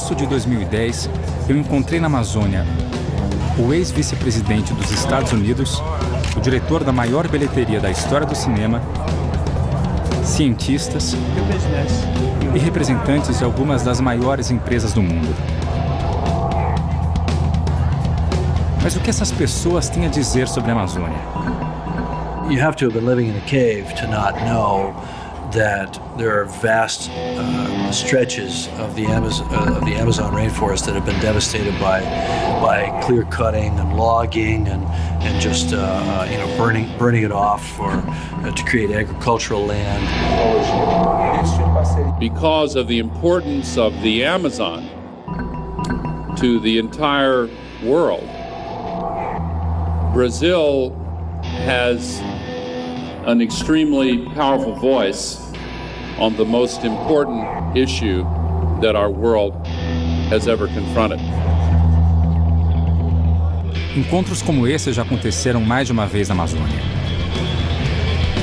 março de 2010, eu encontrei na Amazônia o ex-vice-presidente dos Estados Unidos, o diretor da maior bilheteria da história do cinema, cientistas e representantes de algumas das maiores empresas do mundo. Mas o que essas pessoas têm a dizer sobre a Amazônia? You have to have been living in a cave to not know that there are vast stretches of the Amazon rainforest that have been devastated by clear cutting and logging and just burning it off to create agricultural land. Because of the importance of the Amazon to the entire world, Brazil has an extremely powerful voice on the most important issue that our world has ever confronted. Encontros como esse já aconteceram mais de uma vez na Amazônia.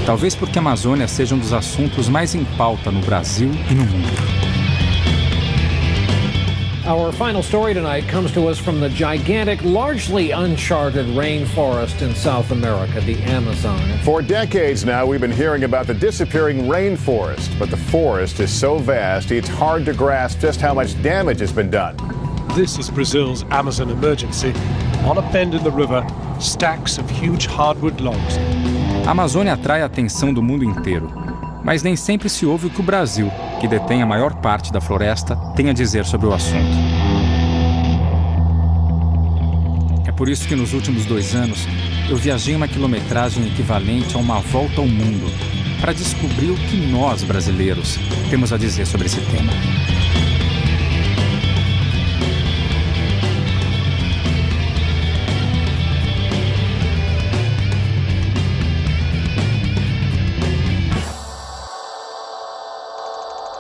Talvez porque a Amazônia seja um dos assuntos mais em pauta no Brasil e no mundo. Our final story tonight comes to us from the gigantic, largely uncharted rainforest in South America, the Amazon. For decades now, we've been hearing about the disappearing rainforest, but the forest is so vast, it's hard to grasp just how much damage has been done. This is Brazil's Amazon emergency. On a bend in the river, stacks of huge hardwood logs. A Amazônia atrai a atenção do mundo inteiro, mas nem sempre se ouve o que o Brasil, que detém a maior parte da floresta, tem a dizer sobre o assunto. É por isso que nos últimos 2 anos eu viajei uma quilometragem equivalente a uma volta ao mundo para descobrir o que nós, brasileiros, temos a dizer sobre esse tema.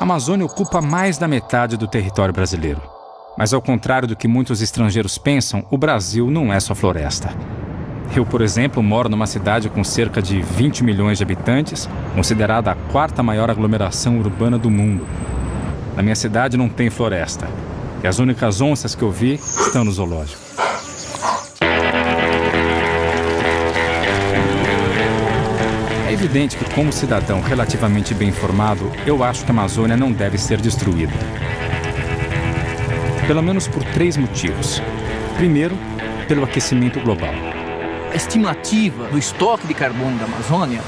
A Amazônia ocupa mais da metade do território brasileiro. Mas ao contrário do que muitos estrangeiros pensam, o Brasil não é só floresta. Eu, por exemplo, moro numa cidade com cerca de 20 milhões de habitantes, considerada a 4ª maior aglomeração urbana do mundo. Na minha cidade não tem floresta, e as únicas onças que eu vi estão no zoológico. É evidente que, como cidadão relativamente bem informado, eu acho que a Amazônia não deve ser destruída. Pelo menos por 3 motivos. Primeiro, pelo aquecimento global. A estimativa do estoque de carbono da Amazônia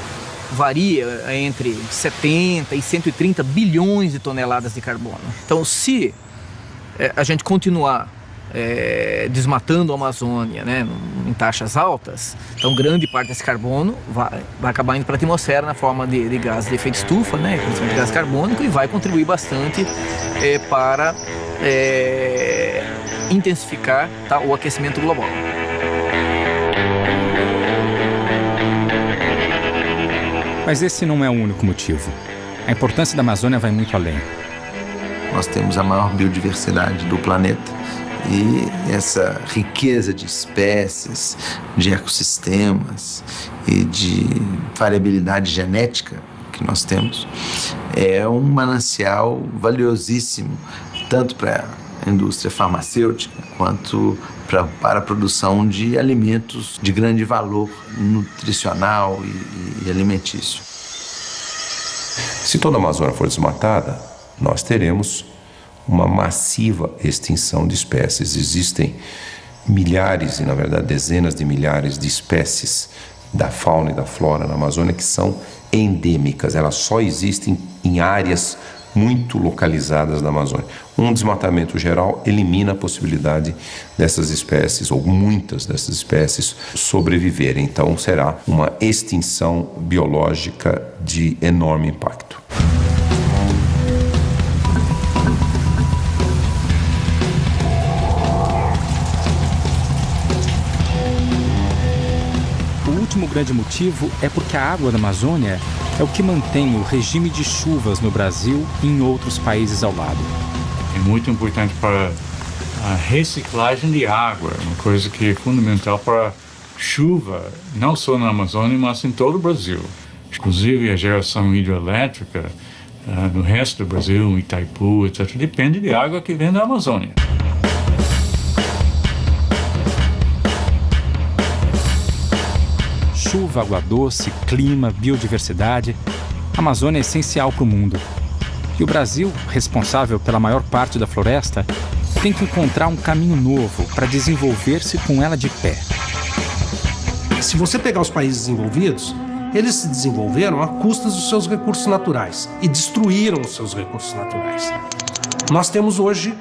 varia entre 70 e 130 bilhões de toneladas de carbono. Então, se a gente continuar desmatando a Amazônia, né, em taxas altas, então grande parte desse carbono vai acabar indo para a atmosfera na forma de gás de efeito estufa, né, principalmente gás carbônico, e vai contribuir bastante para intensificar, tá, o aquecimento global. Mas esse não é o único motivo. A importância da Amazônia vai muito além. Nós temos a maior biodiversidade do planeta. E essa riqueza de espécies, de ecossistemas e de variabilidade genética que nós temos é um manancial valiosíssimo, tanto para a indústria farmacêutica quanto para a produção de alimentos de grande valor nutricional e alimentício. Se toda a Amazônia for desmatada, nós teremos uma massiva extinção de espécies. Existem milhares e, na verdade, dezenas de milhares de espécies da fauna e da flora na Amazônia que são endêmicas. Elas só existem em áreas muito localizadas da Amazônia. Um desmatamento geral elimina a possibilidade dessas espécies, ou muitas dessas espécies, sobreviverem. Então, será uma extinção biológica de enorme impacto. O último grande motivo é porque a água da Amazônia é o que mantém o regime de chuvas no Brasil e em outros países ao lado. É muito importante para a reciclagem de água, uma coisa que é fundamental para chuva, não só na Amazônia, mas em todo o Brasil. Inclusive, a geração hidrelétrica no resto do Brasil, em Itaipu, etc., depende de água que vem da Amazônia. Chuva, água doce, clima, biodiversidade. A Amazônia é essencial para o mundo. E o Brasil, responsável pela maior parte da floresta, tem que encontrar um caminho novo para desenvolver-se com ela de pé. Se você pegar os países desenvolvidos, eles se desenvolveram à custa dos seus recursos naturais e destruíram os seus recursos naturais. Nós temos hoje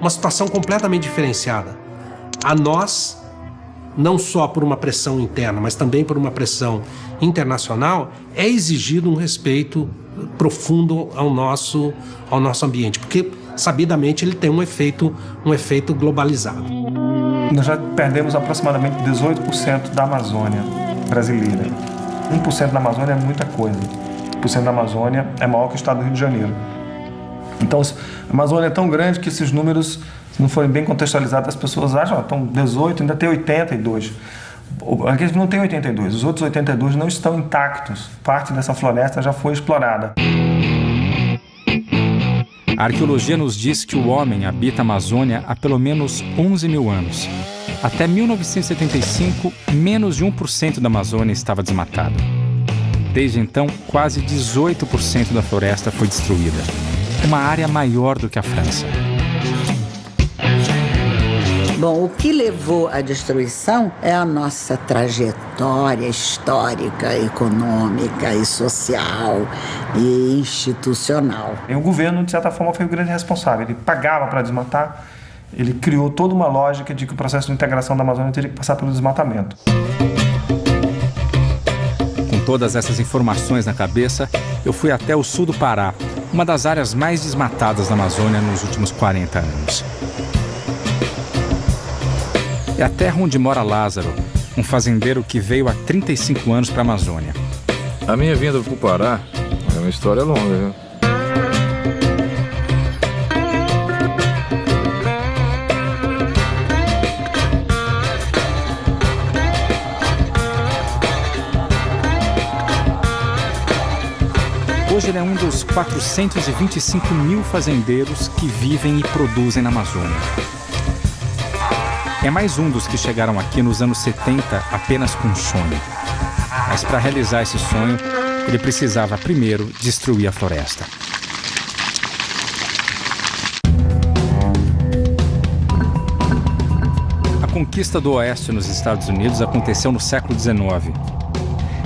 uma situação completamente diferenciada. A nós, não só por uma pressão interna, mas também por uma pressão internacional, é exigido um respeito profundo ao nosso ambiente, porque sabidamente ele tem um efeito globalizado. Nós já perdemos aproximadamente 18% da Amazônia brasileira. 1% da Amazônia é muita coisa. 1% da Amazônia é maior que o estado do Rio de Janeiro. Então, a Amazônia é tão grande que esses números, se não forem bem contextualizados, as pessoas acham, estão 18, ainda tem 82. Aqui não tem 82, os outros 82 não estão intactos. Parte dessa floresta já foi explorada. A arqueologia nos diz que o homem habita a Amazônia há pelo menos 11 mil anos. Até 1975, menos de 1% da Amazônia estava desmatada. Desde então, quase 18% da floresta foi destruída. Uma área maior do que a França. Bom, o que levou à destruição é a nossa trajetória histórica, econômica e social e institucional. E o governo, de certa forma, foi o grande responsável. Ele pagava para desmatar, ele criou toda uma lógica de que o processo de integração da Amazônia teria que passar pelo desmatamento. Com todas essas informações na cabeça, eu fui até o sul do Pará, uma das áreas mais desmatadas da Amazônia nos últimos 40 anos. É a terra onde mora Lázaro, um fazendeiro que veio há 35 anos para a Amazônia. A minha vinda para o Pará é uma história longa, viu? Hoje ele é um dos 425 mil fazendeiros que vivem e produzem na Amazônia. É mais um dos que chegaram aqui nos anos 70 apenas com um sonho. Mas para realizar esse sonho, ele precisava primeiro destruir a floresta. A conquista do Oeste nos Estados Unidos aconteceu no século XIX.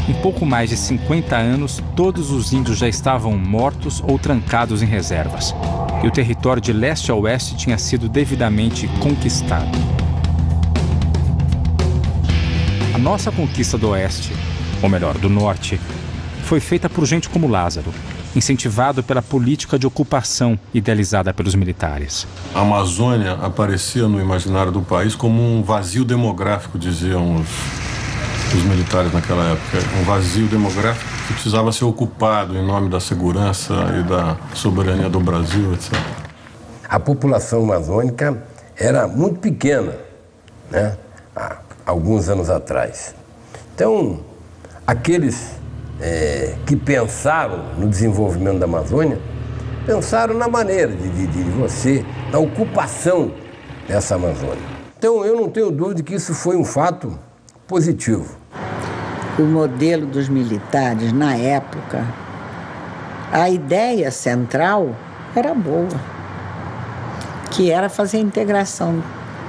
Em pouco mais de 50 anos, todos os índios já estavam mortos ou trancados em reservas. E o território de leste a oeste tinha sido devidamente conquistado. A nossa conquista do Oeste, ou melhor, do Norte, foi feita por gente como Lázaro, incentivado pela política de ocupação idealizada pelos militares. A Amazônia aparecia no imaginário do país como um vazio demográfico, diziam os militares naquela época. Um vazio demográfico que precisava ser ocupado em nome da segurança e da soberania do Brasil, etc. A população amazônica era muito pequena, né? Há alguns anos atrás. Então, aqueles que pensaram no desenvolvimento da Amazônia, pensaram na maneira de você, na ocupação dessa Amazônia. Então, eu não tenho dúvida de que isso foi um fato positivo. O modelo dos militares, na época, a ideia central era boa, que era fazer a integração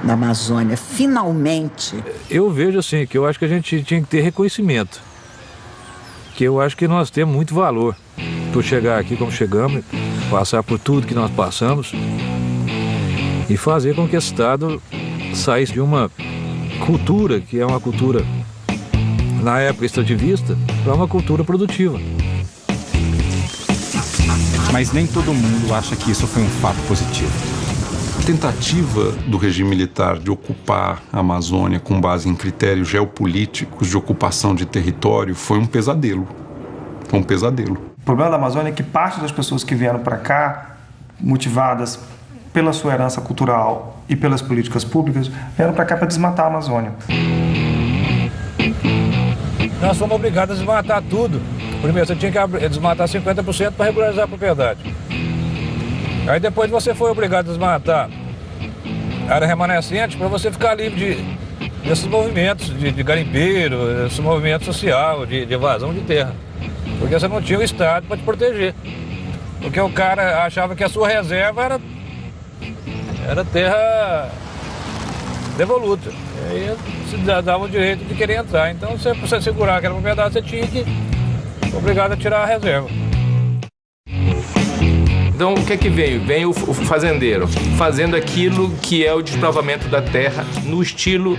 da Amazônia, finalmente. Eu vejo assim, que eu acho que a gente tinha que ter reconhecimento, que eu acho que nós temos muito valor por chegar aqui como chegamos, passar por tudo que nós passamos e fazer com que esse Estado saísse de uma cultura, que é uma cultura, na época, extrativista, para uma cultura produtiva. Mas nem todo mundo acha que isso foi um fato positivo. A tentativa do regime militar de ocupar a Amazônia com base em critérios geopolíticos de ocupação de território foi um pesadelo. Foi um pesadelo. O problema da Amazônia é que parte das pessoas que vieram para cá, motivadas pela sua herança cultural e pelas políticas públicas, vieram para cá para desmatar a Amazônia. Nós somos obrigados a desmatar tudo Primeiro, você tinha que desmatar 50% para regularizar a propriedade. Aí depois você foi obrigado a desmatar a área remanescente para você ficar livre desses movimentos de garimpeiro, esse movimento social, de evasão de terra. Porque você não tinha o Estado para te proteger. Porque o cara achava que a sua reserva era terra devoluta. E aí se dava o direito de querer entrar. Então, pra você segurar aquela propriedade, você tinha que ser obrigado a tirar a reserva. Então, o que é que veio? Vem o fazendeiro, fazendo aquilo que é o desbravamento da terra no estilo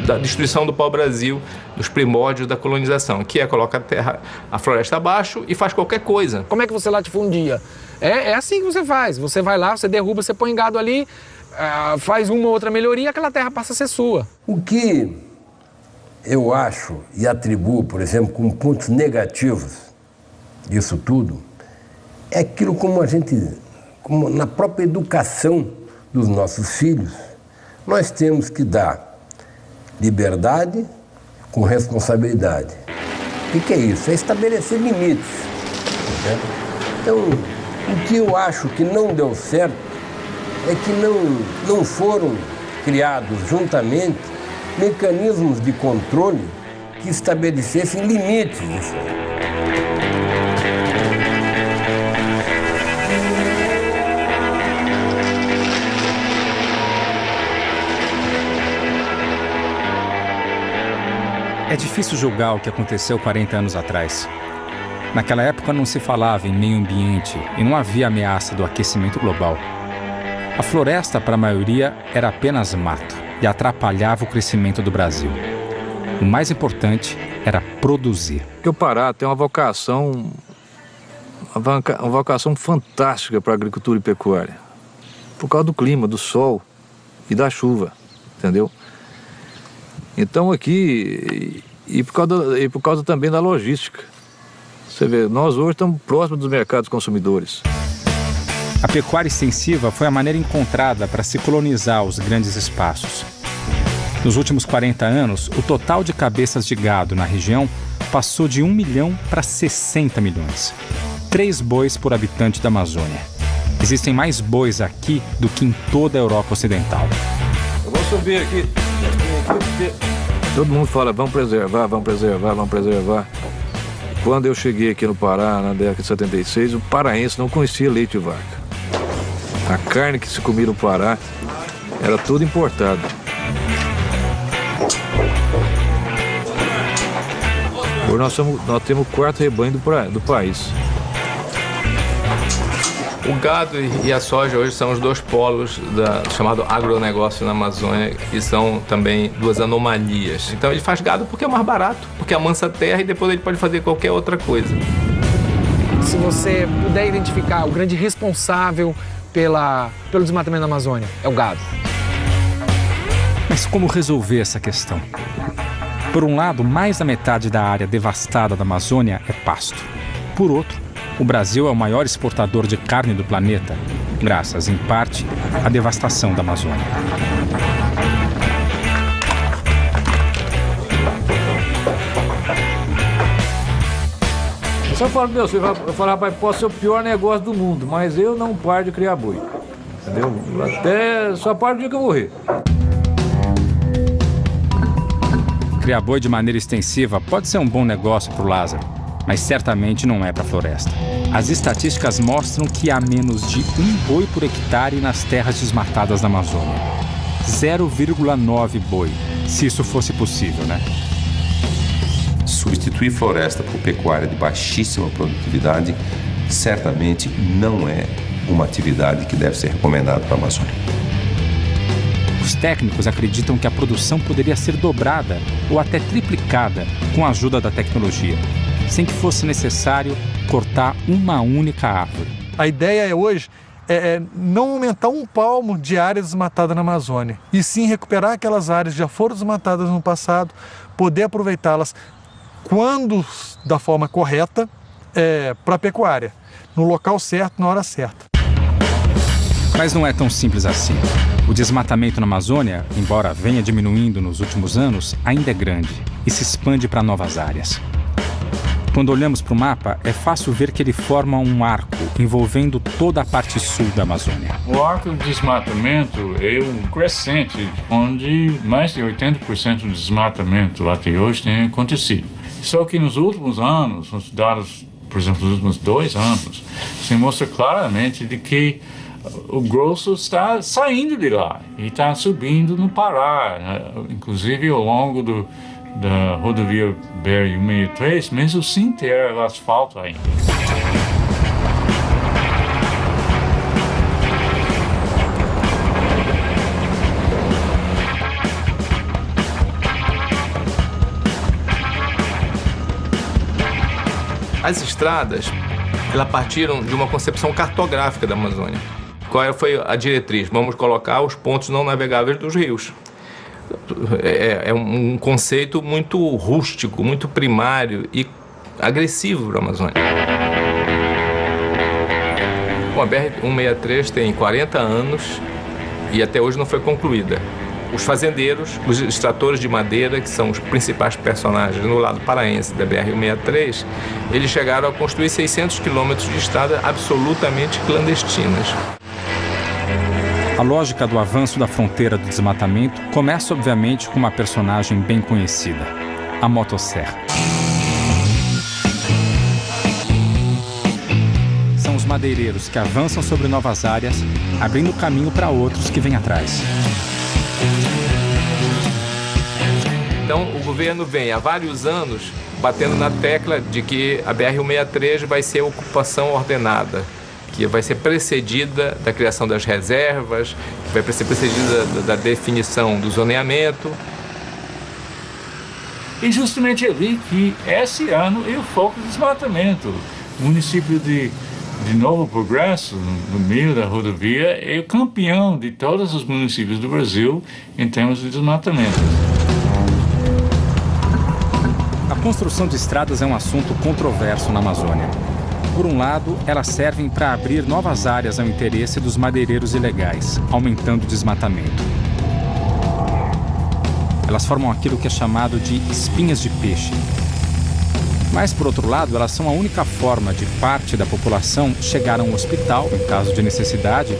da destruição do pau-brasil, dos primórdios da colonização, que é coloca a terra, a floresta abaixo e faz qualquer coisa. Como é que você latifundia? É assim que você faz. Você vai lá, você derruba, você põe gado ali, faz uma ou outra melhoria, aquela terra passa a ser sua. O que eu acho e atribuo, por exemplo, como pontos negativos disso tudo, é aquilo como na própria educação dos nossos filhos, nós temos que dar liberdade com responsabilidade. O que é isso? É estabelecer limites. Né? Então, o que eu acho que não deu certo é que não foram criados juntamente mecanismos de controle que estabelecessem limites disso. É difícil julgar o que aconteceu 40 anos atrás. Naquela época não se falava em meio ambiente e não havia ameaça do aquecimento global. A floresta, para a maioria, era apenas mato e atrapalhava o crescimento do Brasil. O mais importante era produzir. Porque o Pará tem uma vocação fantástica para a agricultura e pecuária. Por causa do clima, do sol e da chuva, entendeu? Então aqui, e por causa também da logística. Você vê, nós hoje estamos próximos dos mercados consumidores. A pecuária extensiva foi a maneira encontrada para se colonizar os grandes espaços. Nos últimos 40 anos, o total de cabeças de gado na região passou de 1 milhão para 60 milhões. 3 bois por habitante da Amazônia. Existem mais bois aqui do que em toda a Europa Ocidental. Eu vou subir aqui. Todo mundo fala, vamos preservar, vamos preservar, vamos preservar. Quando eu cheguei aqui no Pará, na década de 76, o paraense não conhecia leite de vaca. A carne que se comia no Pará era tudo importado. Hoje nós temos o 4º rebanho do país. O gado e a soja hoje são os 2 polos do chamado agronegócio na Amazônia, que são também 2 anomalias. Então ele faz gado porque é mais barato, porque amansa a terra e depois ele pode fazer qualquer outra coisa. Se você puder identificar o grande responsável pelo desmatamento da Amazônia, é o gado. Mas como resolver essa questão? Por um lado, mais da metade da área devastada da Amazônia é pasto. Por outro, o Brasil é o maior exportador de carne do planeta, graças, em parte, à devastação da Amazônia. Eu só falo pro meu filho, eu falo, rapaz, pode ser o pior negócio do mundo, mas eu não paro de criar boi. Entendeu? Só paro no dia que eu morrer. Criar boi de maneira extensiva pode ser um bom negócio para o Lázaro, mas certamente não é para a floresta. As estatísticas mostram que há menos de 1 boi por hectare nas terras desmatadas da Amazônia. 0,9 boi, se isso fosse possível, né? Substituir floresta por pecuária de baixíssima produtividade certamente não é uma atividade que deve ser recomendada para a Amazônia. Os técnicos acreditam que a produção poderia ser dobrada ou até triplicada com a ajuda da tecnologia, sem que fosse necessário cortar uma única árvore. A ideia hoje é não aumentar 1 palmo de área desmatada na Amazônia, e sim recuperar aquelas áreas que já foram desmatadas no passado, poder aproveitá-las quando da forma correta para a pecuária, no local certo, na hora certa. Mas não é tão simples assim. O desmatamento na Amazônia, embora venha diminuindo nos últimos anos, ainda é grande e se expande para novas áreas. Quando olhamos para o mapa, é fácil ver que ele forma um arco envolvendo toda a parte sul da Amazônia. O arco de desmatamento é um crescente, onde mais de 80% do desmatamento até hoje tem acontecido. Só que nos últimos anos, os dados, por exemplo, nos últimos 2 anos, se mostra claramente de que o grosso está saindo de lá e está subindo no Pará, inclusive ao longo da rodovia BR-163, mesmo sem ter asfalto ainda. As estradas, elas partiram de uma concepção cartográfica da Amazônia. Qual foi a diretriz? Vamos colocar os pontos não navegáveis dos rios. É um conceito muito rústico, muito primário e agressivo para a Amazônia. Bom, a BR-163 tem 40 anos e até hoje não foi concluída. Os fazendeiros, os extratores de madeira, que são os principais personagens no lado paraense da BR-163, eles chegaram a construir 600 quilômetros de estrada absolutamente clandestinas. A lógica do avanço da fronteira do desmatamento começa, obviamente, com uma personagem bem conhecida, a motosserra. São os madeireiros que avançam sobre novas áreas, abrindo caminho para outros que vêm atrás. Então, o governo vem há vários anos batendo na tecla de que a BR-163 vai ser ocupação ordenada, que vai ser precedida da criação das reservas, que vai ser precedida da definição do zoneamento. E justamente ali que esse ano é o foco do desmatamento. O município de Novo Progresso, no meio da rodovia, é o campeão de todos os municípios do Brasil em termos de desmatamento. A construção de estradas é um assunto controverso na Amazônia. Por um lado, elas servem para abrir novas áreas ao interesse dos madeireiros ilegais, aumentando o desmatamento. Elas formam aquilo que é chamado de espinhas de peixe. Mas, por outro lado, elas são a única forma de parte da população chegar a um hospital, em caso de necessidade,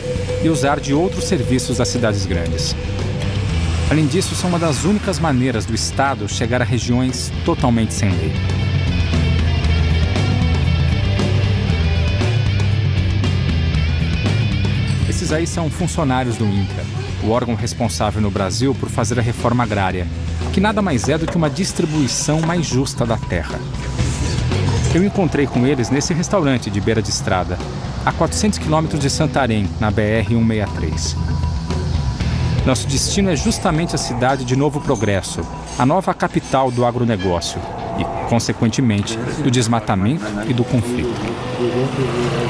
e usar de outros serviços das cidades grandes. Além disso, são uma das únicas maneiras do Estado chegar a regiões totalmente sem lei. Esses aí são funcionários do INCRA, o órgão responsável no Brasil por fazer a reforma agrária, que nada mais é do que uma distribuição mais justa da terra. Eu encontrei com eles nesse restaurante de beira de estrada, a 400 quilômetros de Santarém, na BR-163. Nosso destino é justamente a cidade de Novo Progresso, a nova capital do agronegócio e, consequentemente, do desmatamento e do conflito.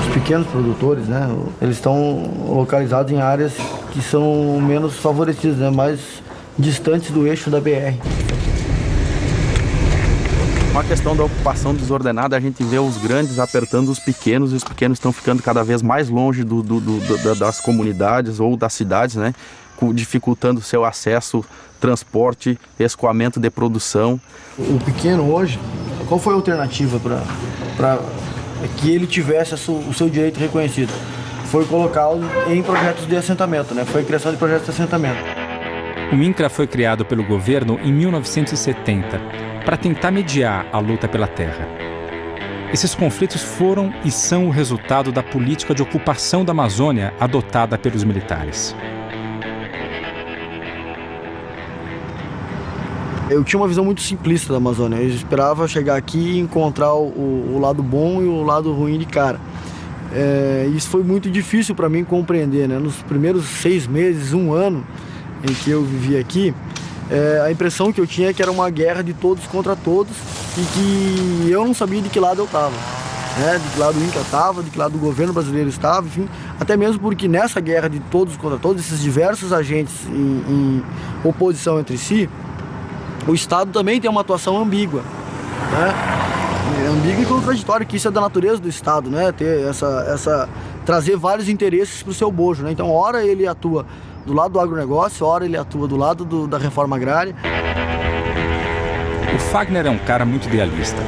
Os pequenos produtores, né, eles estão localizados em áreas que são menos favorecidas, né, mais distantes do eixo da BR. Com a questão da ocupação desordenada, a gente vê os grandes apertando os pequenos e os pequenos estão ficando cada vez mais longe das comunidades ou das cidades, né? Dificultando seu acesso, transporte, escoamento de produção. O pequeno hoje, qual foi a alternativa para que ele tivesse o seu direito reconhecido? Foi colocá-lo em projetos de assentamento, né? Foi a criação de projetos de assentamento. O INCRA foi criado pelo governo em 1970 para tentar mediar a luta pela terra. Esses conflitos foram e são o resultado da política de ocupação da Amazônia adotada pelos militares. Eu tinha uma visão muito simplista da Amazônia. Eu esperava chegar aqui e encontrar o lado bom e o lado ruim de cara. Isso foi muito difícil para mim compreender, né? Nos primeiros 6 meses, 1 ano em que eu vivi aqui, a impressão que eu tinha é que era uma guerra de todos contra todos e que eu não sabia de que lado eu estava. De que lado o INCRA estava, de que lado o governo brasileiro estava, enfim. Até mesmo porque nessa guerra de todos contra todos, esses diversos agentes em oposição entre si, o Estado também tem uma atuação ambígua, né? Ambígua e contraditória, que isso é da natureza do Estado, né? Ter trazer vários interesses para o seu bojo, né? Então, ora ele atua do lado do agronegócio, ora ele atua do lado da reforma agrária. O Fagner é um cara muito idealista.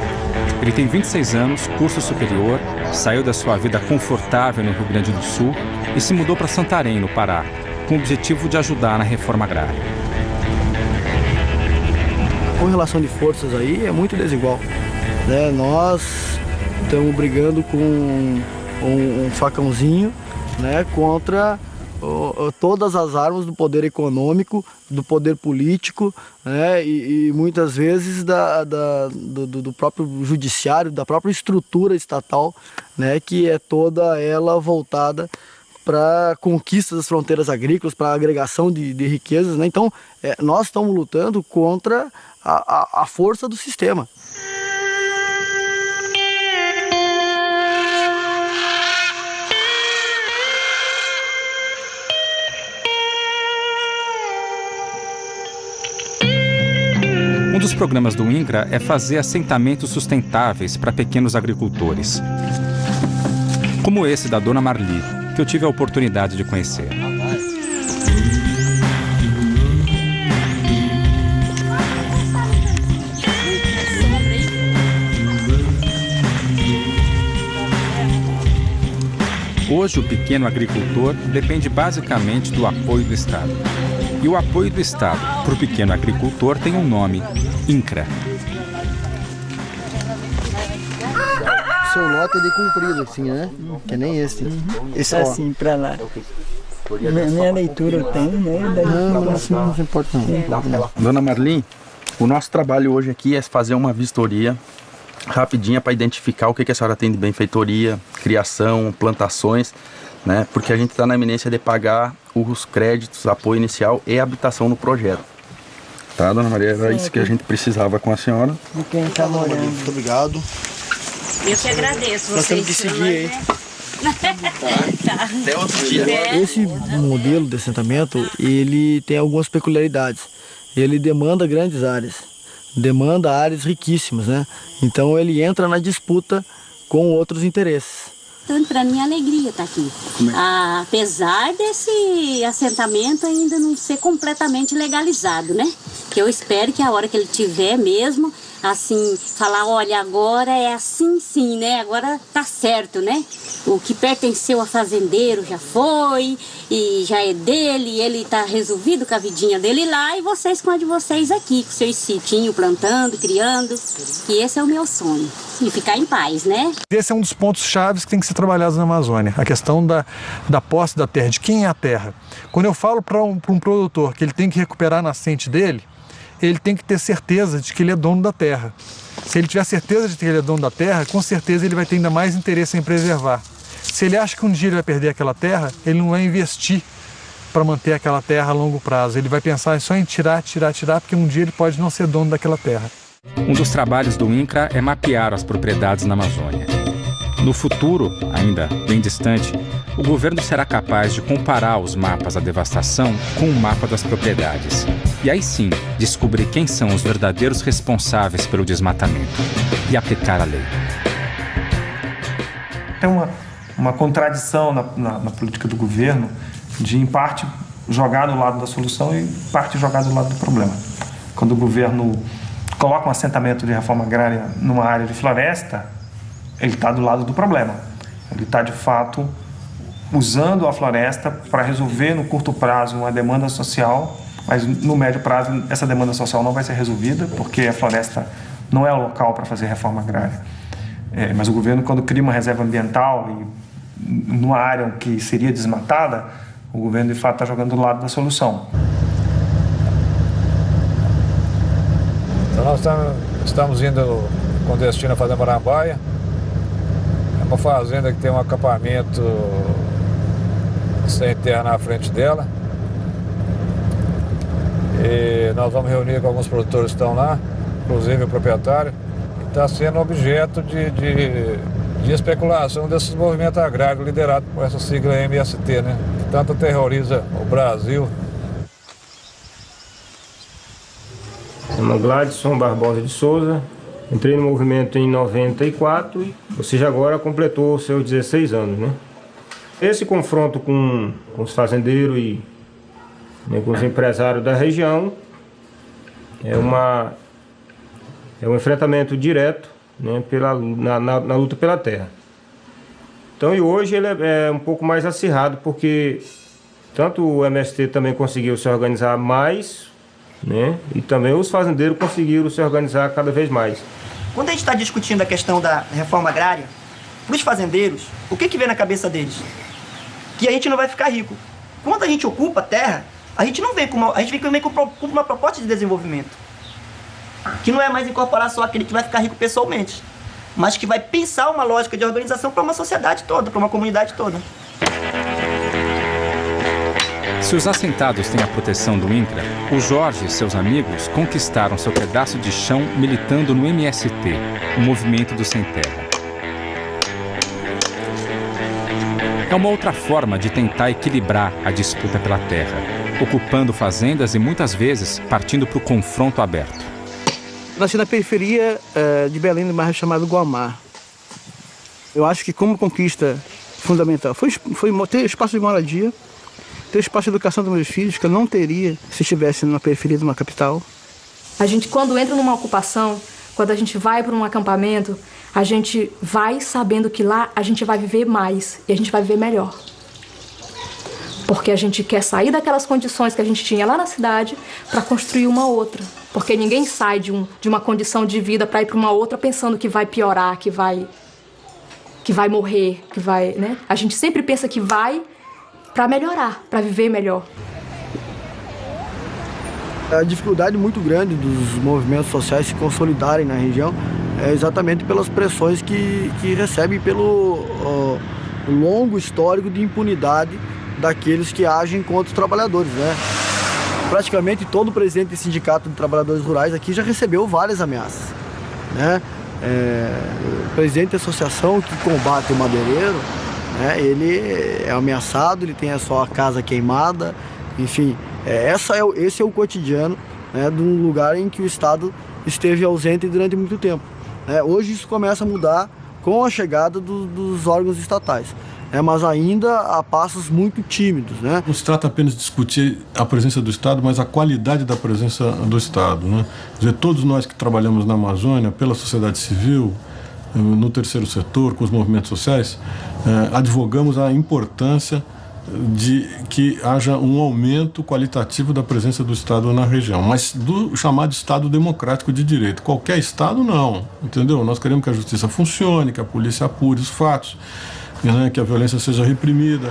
Ele tem 26 anos, curso superior, saiu da sua vida confortável no Rio Grande do Sul e se mudou para Santarém, no Pará, com o objetivo de ajudar na reforma agrária. A correlação de forças aí é muito desigual, né? Nós estamos brigando com um facãozinho, né, contra todas as armas do poder econômico, do poder político, né, e muitas vezes do próprio judiciário, da própria estrutura estatal, né, que é toda ela voltada para conquista das fronteiras agrícolas, para agregação de riquezas, né? Então, nós estamos lutando contra a força do sistema. Um dos programas do INCRA é fazer assentamentos sustentáveis para pequenos agricultores. Como esse da Dona Marli, que eu tive a oportunidade de conhecer. Hoje, o pequeno agricultor depende basicamente do apoio do Estado. E o apoio do Estado para o pequeno agricultor tem um nome: INCRA. O seu lote é de comprido, assim, né? Que nem esse. Esse assim, para lá. Minha leitura eu tenho, né? Não importa não. Dona Marli, o nosso trabalho hoje aqui é fazer uma vistoria rapidinha para identificar o que a senhora tem de benfeitoria, criação, plantações, né? Porque a gente está na iminência de pagar os créditos, apoio inicial e habitação no projeto. Tá, Dona Maria? Era isso que a gente precisava com a senhora. De quem está morando. Muito obrigado. Eu que agradeço. Nós temos que seguir aí. Tá. Até outro dia. Esse modelo de assentamento, ele tem algumas peculiaridades. Ele demanda grandes áreas, demanda áreas riquíssimas, né? Então ele entra na disputa com outros interesses. Tanto para mim é alegria estar aqui. Apesar desse assentamento ainda não ser completamente legalizado, né? Que eu espero que a hora que ele tiver mesmo, assim, falar, olha, agora é assim sim, né? Agora tá certo, né? O que pertenceu a fazendeiro já foi, e já é dele, ele tá resolvido com a vidinha dele lá, e vocês com a de vocês aqui, com seus sitinhos, plantando, criando, que esse é o meu sonho, e ficar em paz, né? Esse é um dos pontos chaves que tem que ser trabalhados na Amazônia, a questão da posse da terra, de quem é a terra. Quando eu falo para um produtor que ele tem que recuperar a nascente dele, ele tem que ter certeza de que ele é dono da terra. Se ele tiver certeza de que ele é dono da terra, com certeza ele vai ter ainda mais interesse em preservar. Se ele acha que um dia ele vai perder aquela terra, ele não vai investir para manter aquela terra a longo prazo. Ele vai pensar só em tirar, porque um dia ele pode não ser dono daquela terra. Um dos trabalhos do INCRA é mapear as propriedades na Amazônia. No futuro, ainda bem distante, o governo será capaz de comparar os mapas da devastação com o mapa das propriedades. E aí sim, descobrir quem são os verdadeiros responsáveis pelo desmatamento e aplicar a lei. Tem uma contradição na política do governo de, em parte, jogar do lado da solução e, em parte, jogar do lado do problema. Quando o governo coloca um assentamento de reforma agrária numa área de floresta, ele está do lado do problema. Ele está, de fato, usando a floresta para resolver, no curto prazo, uma demanda social, mas no médio prazo essa demanda social não vai ser resolvida, porque a floresta não é o local para fazer reforma agrária. Mas o governo, quando cria uma reserva ambiental e numa área que seria desmatada, o governo, de fato, está jogando do lado da solução. Então nós estamos indo com destino a Fazenda Marambaia. É uma fazenda que tem um acampamento sem terra na frente dela. E nós vamos reunir com alguns produtores que estão lá, inclusive o proprietário. Está sendo objeto de especulação desses movimentos agrários liderados por essa sigla MST, né? Que tanto terroriza o Brasil. Chamo Gladson Barbosa de Souza. Entrei no movimento em 94, ou seja, agora completou seus 16 anos, né? Esse confronto com os fazendeiros e com os empresários da região é um enfrentamento direto, né, na luta pela terra. Então, e hoje ele é um pouco mais acirrado, porque tanto o MST também conseguiu se organizar mais, né, e também os fazendeiros conseguiram se organizar cada vez mais. Quando a gente está discutindo a questão da reforma agrária, para os fazendeiros, o que vem na cabeça deles? Que a gente não vai ficar rico. Quando a gente ocupa a terra, a gente vem com uma proposta de desenvolvimento, que não é mais incorporar só aquele que vai ficar rico pessoalmente, mas que vai pensar uma lógica de organização para uma sociedade toda, para uma comunidade toda. Se os assentados têm a proteção do INCRA, o Jorge e seus amigos conquistaram seu pedaço de chão militando no MST, o Movimento do Sem Terra. É uma outra forma de tentar equilibrar a disputa pela terra, ocupando fazendas e muitas vezes partindo para o confronto aberto. Nasci na periferia de Belém, no bairro chamado Guamá. Eu acho que como conquista fundamental foi ter espaço de moradia, ter espaço de educação dos meus filhos, que eu não teria se estivesse numa periferia de uma capital. A gente, quando entra numa ocupação, quando a gente vai para um acampamento, a gente vai sabendo que lá a gente vai viver mais e a gente vai viver melhor. Porque a gente quer sair daquelas condições que a gente tinha lá na cidade para construir uma outra. Porque ninguém sai de uma condição de vida para ir para uma outra pensando que vai piorar, que vai morrer, que vai, né? A gente sempre pensa que vai para melhorar, para viver melhor. A dificuldade muito grande dos movimentos sociais se consolidarem na região é exatamente pelas pressões que recebem pelo longo histórico de impunidade daqueles que agem contra os trabalhadores, né? Praticamente todo presidente de sindicato de trabalhadores rurais aqui já recebeu várias ameaças, né? O presidente da associação que combate o madeireiro, né, ele é ameaçado, ele tem a sua casa queimada, enfim, esse é o cotidiano, né, de um lugar em que o Estado esteve ausente durante muito tempo. Hoje isso começa a mudar com a chegada dos órgãos estatais, mas ainda a passos muito tímidos, né? Não se trata apenas de discutir a presença do Estado, mas a qualidade da presença do Estado, né? Quer dizer, todos nós que trabalhamos na Amazônia, pela sociedade civil, no terceiro setor, com os movimentos sociais, advogamos a importância de que haja um aumento qualitativo da presença do Estado na região, mas do chamado Estado democrático de direito. Qualquer Estado não, entendeu? Nós queremos que a justiça funcione, que a polícia apure os fatos, né, que a violência seja reprimida.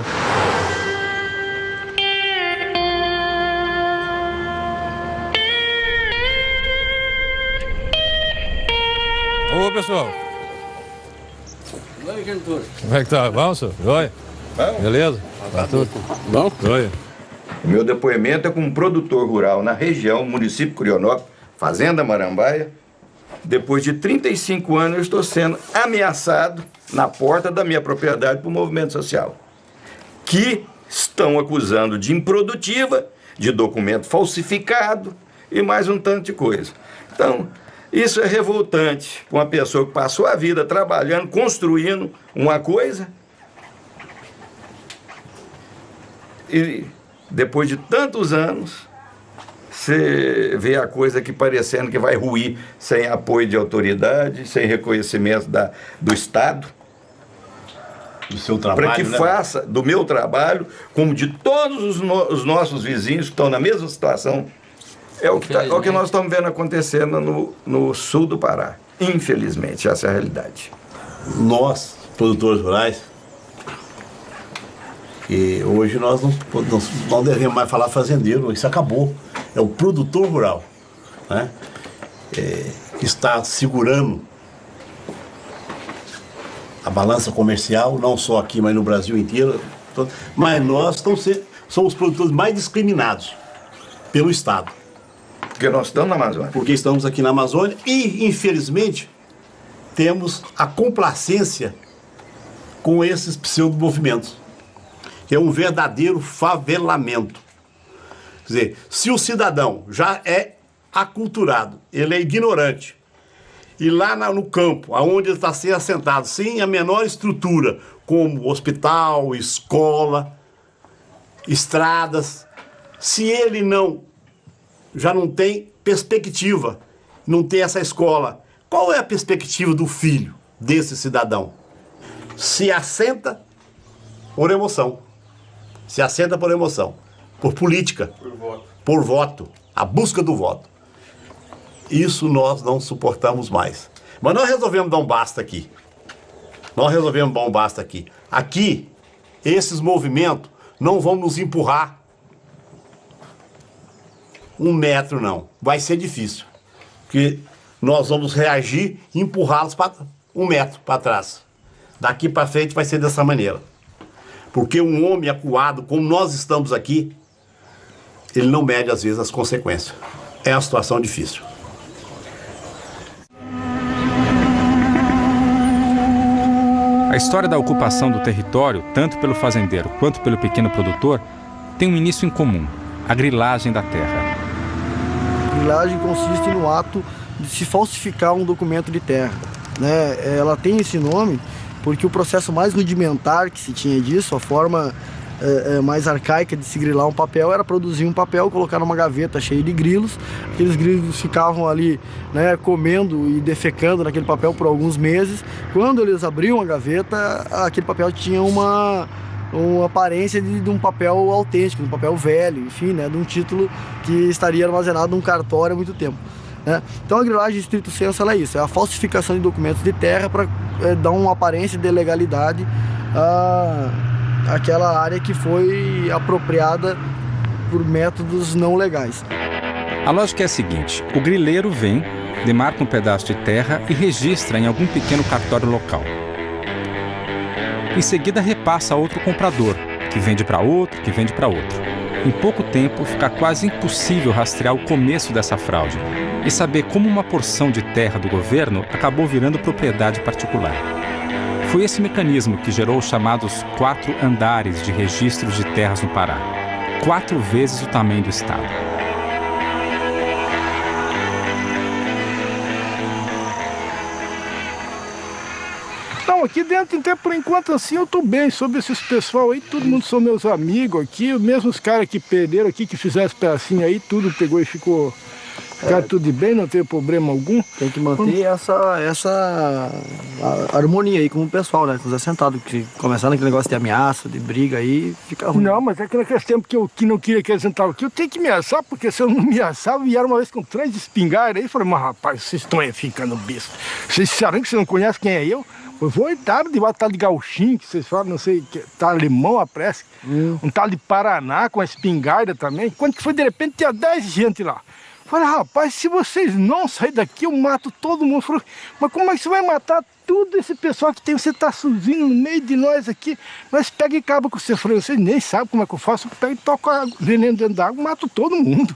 Ô, pessoal. Oi, Gentur. Como é que tá? Bom, senhor? Oi? Beleza? Tá tudo? Bom? Oi. O meu depoimento é como produtor rural na região, município Curionópolis, Fazenda Marambaia. Depois de 35 anos, eu estou sendo ameaçado na porta da minha propriedade por movimento social, que estão acusando de improdutiva, de documento falsificado e mais um tanto de coisa. Então, isso é revoltante para uma pessoa que passou a vida trabalhando, construindo uma coisa, e depois de tantos anos, você vê a coisa que parecendo que vai ruir sem apoio de autoridade, sem reconhecimento do Estado. Do seu trabalho, para que faça do meu trabalho, como de todos os nossos vizinhos que estão na mesma situação. É o que nós estamos vendo acontecendo no sul do Pará. Infelizmente, essa é a realidade. Nós, produtores rurais, que hoje nós não devemos mais falar fazendeiro, isso acabou. É o produtor rural, né? Que está segurando a balança comercial, não só aqui, mas no Brasil inteiro. Mas nós somos os produtores mais discriminados pelo Estado. Porque nós estamos na Amazônia. Porque estamos aqui na Amazônia e, infelizmente, temos a complacência com esses pseudo-movimentos, que é um verdadeiro favelamento. Quer dizer, se o cidadão já é aculturado, ele é ignorante, e lá no campo, onde ele está sendo assentado, sem a menor estrutura, como hospital, escola, estradas, se ele já não tem perspectiva, não tem essa escola Qual é a perspectiva do filho desse cidadão? Se assenta por emoção. Se assenta por emoção. Por política. Por voto. A busca do voto. Isso nós não suportamos mais. Mas nós resolvemos dar um basta aqui. Aqui, esses movimentos não vão nos empurrar 1 metro, não. Vai ser difícil. Porque nós vamos reagir e empurrá-los para 1 metro para trás. Daqui para frente vai ser dessa maneira. Porque um homem acuado, como nós estamos aqui, ele não mede, às vezes, as consequências. É uma situação difícil. A história da ocupação do território, tanto pelo fazendeiro quanto pelo pequeno produtor, tem um início em comum: a grilagem da terra. A grilagem consiste no ato de se falsificar um documento de terra, né? Ela tem esse nome porque o processo mais rudimentar que se tinha disso, a forma mais arcaica de se grilar um papel, era produzir um papel, colocar numa gaveta cheia de grilos. Aqueles grilos ficavam ali, né, comendo e defecando naquele papel por alguns meses. Quando eles abriam a gaveta, aquele papel tinha uma aparência de um papel autêntico, de um papel velho, enfim, né, de um título que estaria armazenado num cartório há muito tempo, né? Então a grilagem, em estrito senso, ela é isso, é a falsificação de documentos de terra para dar uma aparência de legalidade àquela área que foi apropriada por métodos não legais. A lógica é a seguinte: o grileiro vem, demarca um pedaço de terra e registra em algum pequeno cartório local. Em seguida repassa a outro comprador, que vende para outro, que vende para outro. Em pouco tempo fica quase impossível rastrear o começo dessa fraude e saber como uma porção de terra do governo acabou virando propriedade particular. Foi esse mecanismo que gerou os chamados 4 andares de registros de terras no Pará, 4 vezes o tamanho do estado. Não, aqui dentro, até por enquanto, assim, eu tô bem. Sobre esses pessoal aí, todo mundo são meus amigos aqui. Mesmo os caras que perderam aqui, que fizeram esse pedacinho aí, tudo pegou e ficou... Ficaram tudo bem, não teve problema algum. Tem que manter essa harmonia aí com o pessoal, né? Com os assentados, que começando aquele negócio de ameaça, de briga aí, fica ruim. Não, mas é que naquele tempo que não queria que eles entravam aqui, eu tenho que ameaçar, porque se eu não ameaçar, vieram uma vez com 3 espingardas aí, falei, mas rapaz, vocês estão aí ficando besta. Vocês disseram que vocês não conhecem quem é eu? Eu vou entrar de tal de gauchinho, que vocês falam, não sei, que tá alemão a pressa, um tal de Paraná com a espingarda também. Quando que foi, de repente, tinha 10 gente lá. Falei, rapaz, se vocês não saírem daqui, eu mato todo mundo. Falei, mas como é que você vai matar todo esse pessoal que tem? Você tá sozinho no meio de nós aqui. Nós pega e acaba com você. Falei, vocês nem sabem como é que eu faço. Eu pego e toco veneno dentro da água, mato todo mundo.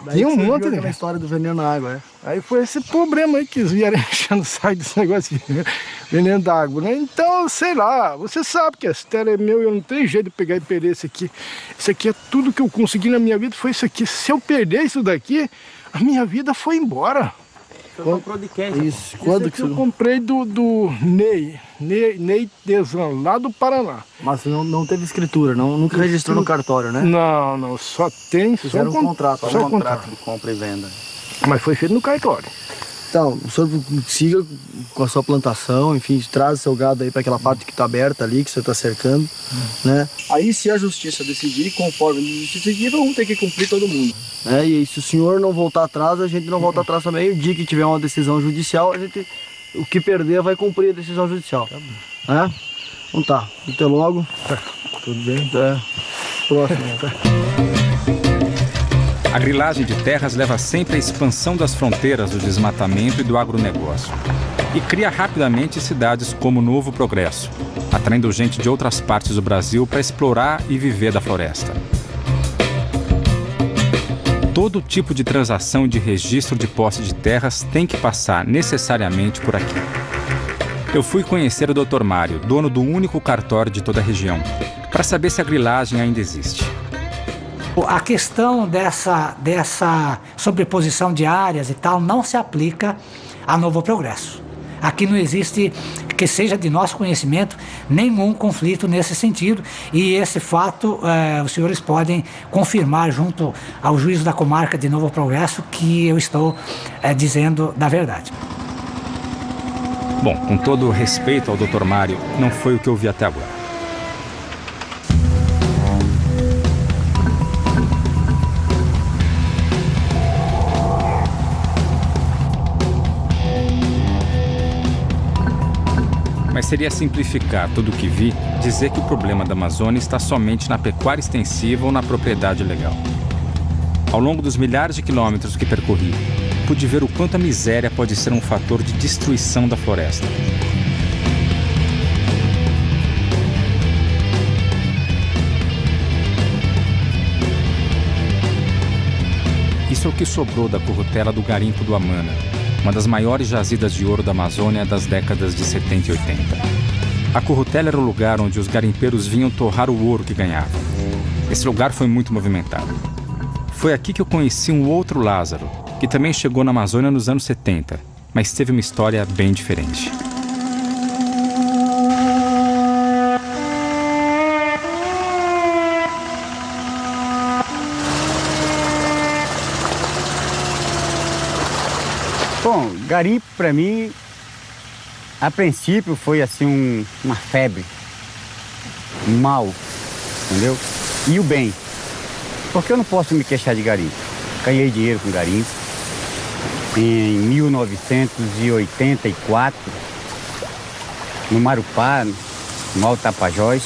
Daí tem um monte de história do veneno na água, Aí foi esse problema aí que eles vieram enchendo o saco desse negócio de veneno da água, né? Então, sei lá, você sabe que essa terra é meu e eu não tenho jeito de pegar e perder isso aqui. Isso aqui é tudo que eu consegui na minha vida, foi isso aqui. Se eu perder isso daqui, a minha vida foi embora. Você comprou de quem? Isso. Quando que eu comprei do Ney Desan, lá do Paraná. Mas não teve escritura, nunca registrou no cartório, né? Não, só tem... Fizeram um contrato, só um contrato de compra e venda. Mas foi feito no cartório. Então, o senhor siga com a sua plantação, enfim, traz o seu gado aí para aquela parte que está aberta ali, que você está cercando, né? Aí, se a justiça decidir, conforme a justiça decidir, vamos ter que cumprir todo mundo. Né? E se o senhor não voltar atrás, a gente não volta atrás também. O dia que tiver uma decisão judicial, o que perder vai cumprir a decisão judicial. Né? Então tá, até logo. Tudo bem? Até próximo. A grilagem de terras leva sempre à expansão das fronteiras do desmatamento e do agronegócio. E cria rapidamente cidades como Novo Progresso, atraindo gente de outras partes do Brasil para explorar e viver da floresta. Todo tipo de transação e de registro de posse de terras tem que passar necessariamente por aqui. Eu fui conhecer o Dr. Mário, dono do único cartório de toda a região, para saber se a grilagem ainda existe. A questão dessa sobreposição de áreas e tal não se aplica a Novo Progresso. Aqui não existe, que seja de nosso conhecimento, nenhum conflito nesse sentido, e esse fato os senhores podem confirmar junto ao juízo da comarca de Novo Progresso que eu estou dizendo da verdade. Bom, com todo respeito ao Dr. Mário, não foi o que eu vi até agora. Mas seria simplificar tudo o que vi dizer que o problema da Amazônia está somente na pecuária extensiva ou na propriedade legal. Ao longo dos milhares de quilômetros que percorri, pude ver o quanto a miséria pode ser um fator de destruição da floresta. Isso é o que sobrou da currutela do garimpo do Amana, uma das maiores jazidas de ouro da Amazônia das décadas de 70 e 80. A currutela era o lugar onde os garimpeiros vinham torrar o ouro que ganhavam. Esse lugar foi muito movimentado. Foi aqui que eu conheci um outro Lázaro, que também chegou na Amazônia nos anos 70, mas teve uma história bem diferente. Bom, garimpo para mim, a princípio foi assim uma febre, um mal, entendeu? E o bem, porque eu não posso me queixar de garimpo. Ganhei dinheiro com garimpo em 1984, no Marupá, no Alto Tapajós.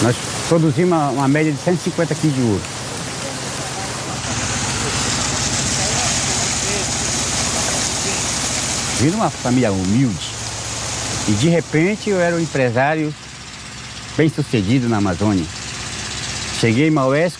Nós produzimos uma média de 150 quilos de ouro. Vim de uma família humilde e de repente eu era um empresário bem sucedido na Amazônia. Cheguei em Maués,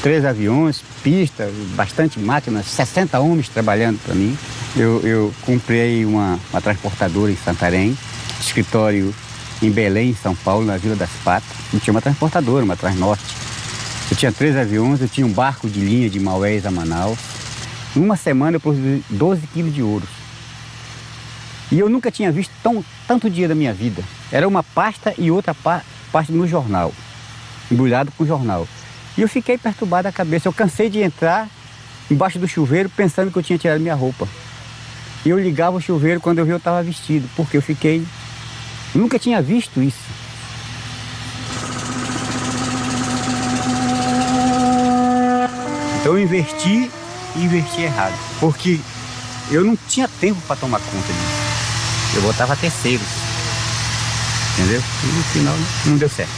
3 aviões, pista, bastante máquinas, 60 homens trabalhando para mim. Eu comprei uma transportadora em Santarém, escritório em Belém, em São Paulo, na Vila das Patas. Eu tinha uma transportadora, uma Transnorte. Eu tinha 3 aviões, eu tinha um barco de linha de Maués a Manaus. Em uma semana eu produzi 12 quilos de ouro. E eu nunca tinha visto tanto dinheiro da minha vida. Era uma pasta e outra pasta no jornal, embrulhado com jornal. E eu fiquei perturbado a cabeça. Eu cansei de entrar embaixo do chuveiro pensando que eu tinha tirado minha roupa. E eu ligava o chuveiro quando eu vi eu estava vestido, porque eu nunca tinha visto isso. Então eu investi errado, porque eu não tinha tempo para tomar conta disso. Eu botava terceiros, entendeu? E no final não deu certo.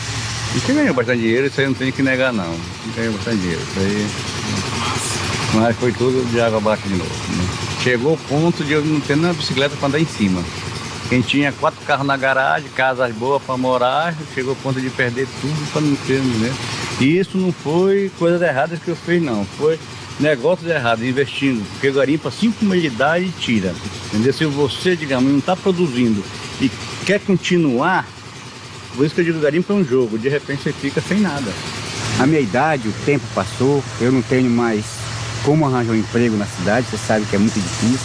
E que ganhou bastante dinheiro, isso aí não tem que negar não. Ganhou bastante dinheiro, isso aí... Mas foi tudo de água abaixo de novo, né? Chegou o ponto de eu não ter nenhuma bicicleta para andar em cima. Quem tinha 4 carros na garagem, casas boas para morar, chegou ao ponto de perder tudo para não ter, né? E isso não foi coisas erradas que eu fiz não, foi negócios errados, investindo, porque garimpa 5 meses de idade e tira, entendeu? Se você, digamos, não está produzindo e quer continuar, por isso que eu digo, garimpo é um jogo, de repente você fica sem nada. A minha idade, o tempo passou, eu não tenho mais como arranjar um emprego na cidade, você sabe que é muito difícil.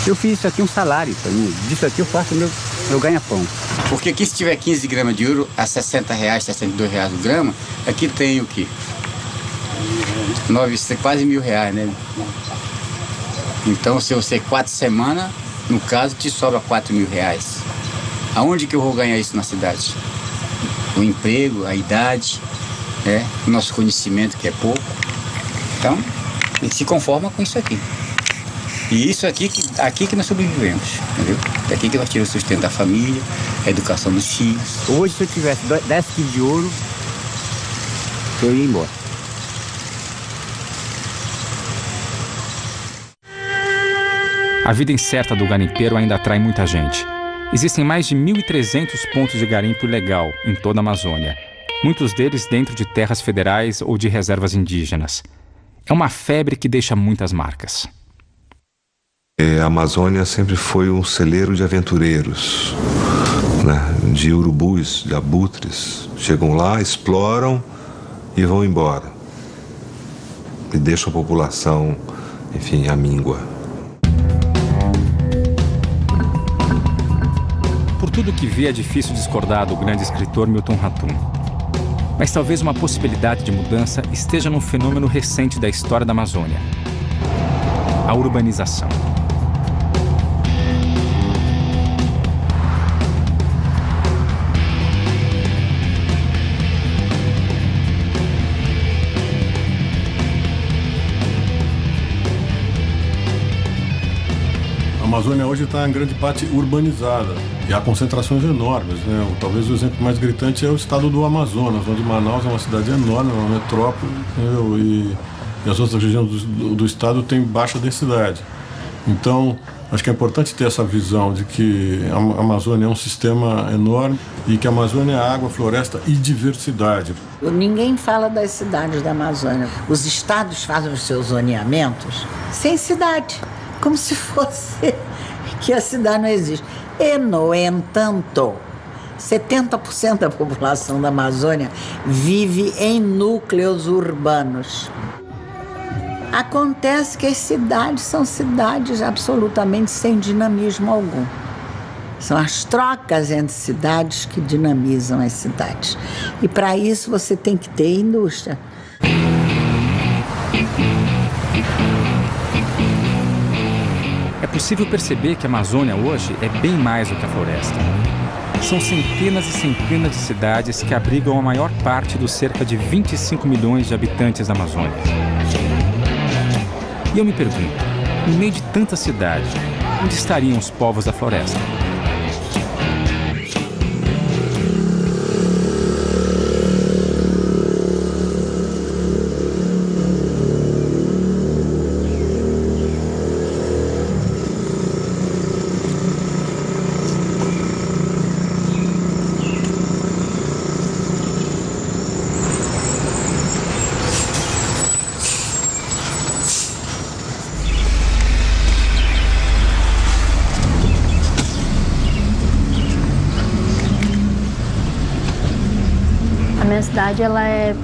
Eu fiz isso aqui um salário para mim, disso aqui eu faço meu ganha-pão. Porque aqui se tiver 15 gramas de ouro a R$60, R$62 o grama, aqui tem o quê? Quase R$1.000, né? Então se você 4 semanas, no caso, te sobra R$4.000. Aonde que eu vou ganhar isso na cidade? O emprego, a idade, o nosso conhecimento, que é pouco. Então, a gente se conforma com isso aqui. E isso aqui que nós sobrevivemos, entendeu? Daqui que nós tiramos o sustento da família, a educação dos filhos. Hoje, se eu tivesse 10 quilos de ouro, eu ia embora. A vida incerta do garimpeiro ainda atrai muita gente. Existem mais de 1.300 pontos de garimpo ilegal em toda a Amazônia, muitos deles dentro de terras federais ou de reservas indígenas. É uma febre que deixa muitas marcas. A Amazônia sempre foi um celeiro de aventureiros, né? De urubus, de abutres. Chegam lá, exploram e vão embora. E deixam a população, enfim, à míngua. Por tudo que vi, é difícil discordar do grande escritor Milton Ratum. Mas talvez uma possibilidade de mudança esteja num fenômeno recente da história da Amazônia: a urbanização. Amazônia hoje está em grande parte urbanizada e há concentrações enormes, né? Talvez o exemplo mais gritante é o estado do Amazonas, onde Manaus é uma cidade enorme, uma metrópole, entendeu? E as outras regiões do estado têm baixa densidade. Então, acho que é importante ter essa visão de que a Amazônia é um sistema enorme e que a Amazônia é água, floresta e diversidade. Ninguém fala das cidades da Amazônia. Os estados fazem os seus zoneamentos sem cidade, como se fosse que a cidade não existe. E, no entanto, 70% da população da Amazônia vive em núcleos urbanos. Acontece que as cidades são cidades absolutamente sem dinamismo algum. São as trocas entre cidades que dinamizam as cidades. E para isso você tem que ter indústria. É possível perceber que a Amazônia hoje é bem mais do que a floresta. São centenas e centenas de cidades que abrigam a maior parte dos cerca de 25 milhões de habitantes da Amazônia. E eu me pergunto, no meio de tanta cidade, onde estariam os povos da floresta? A minha cidade, ela é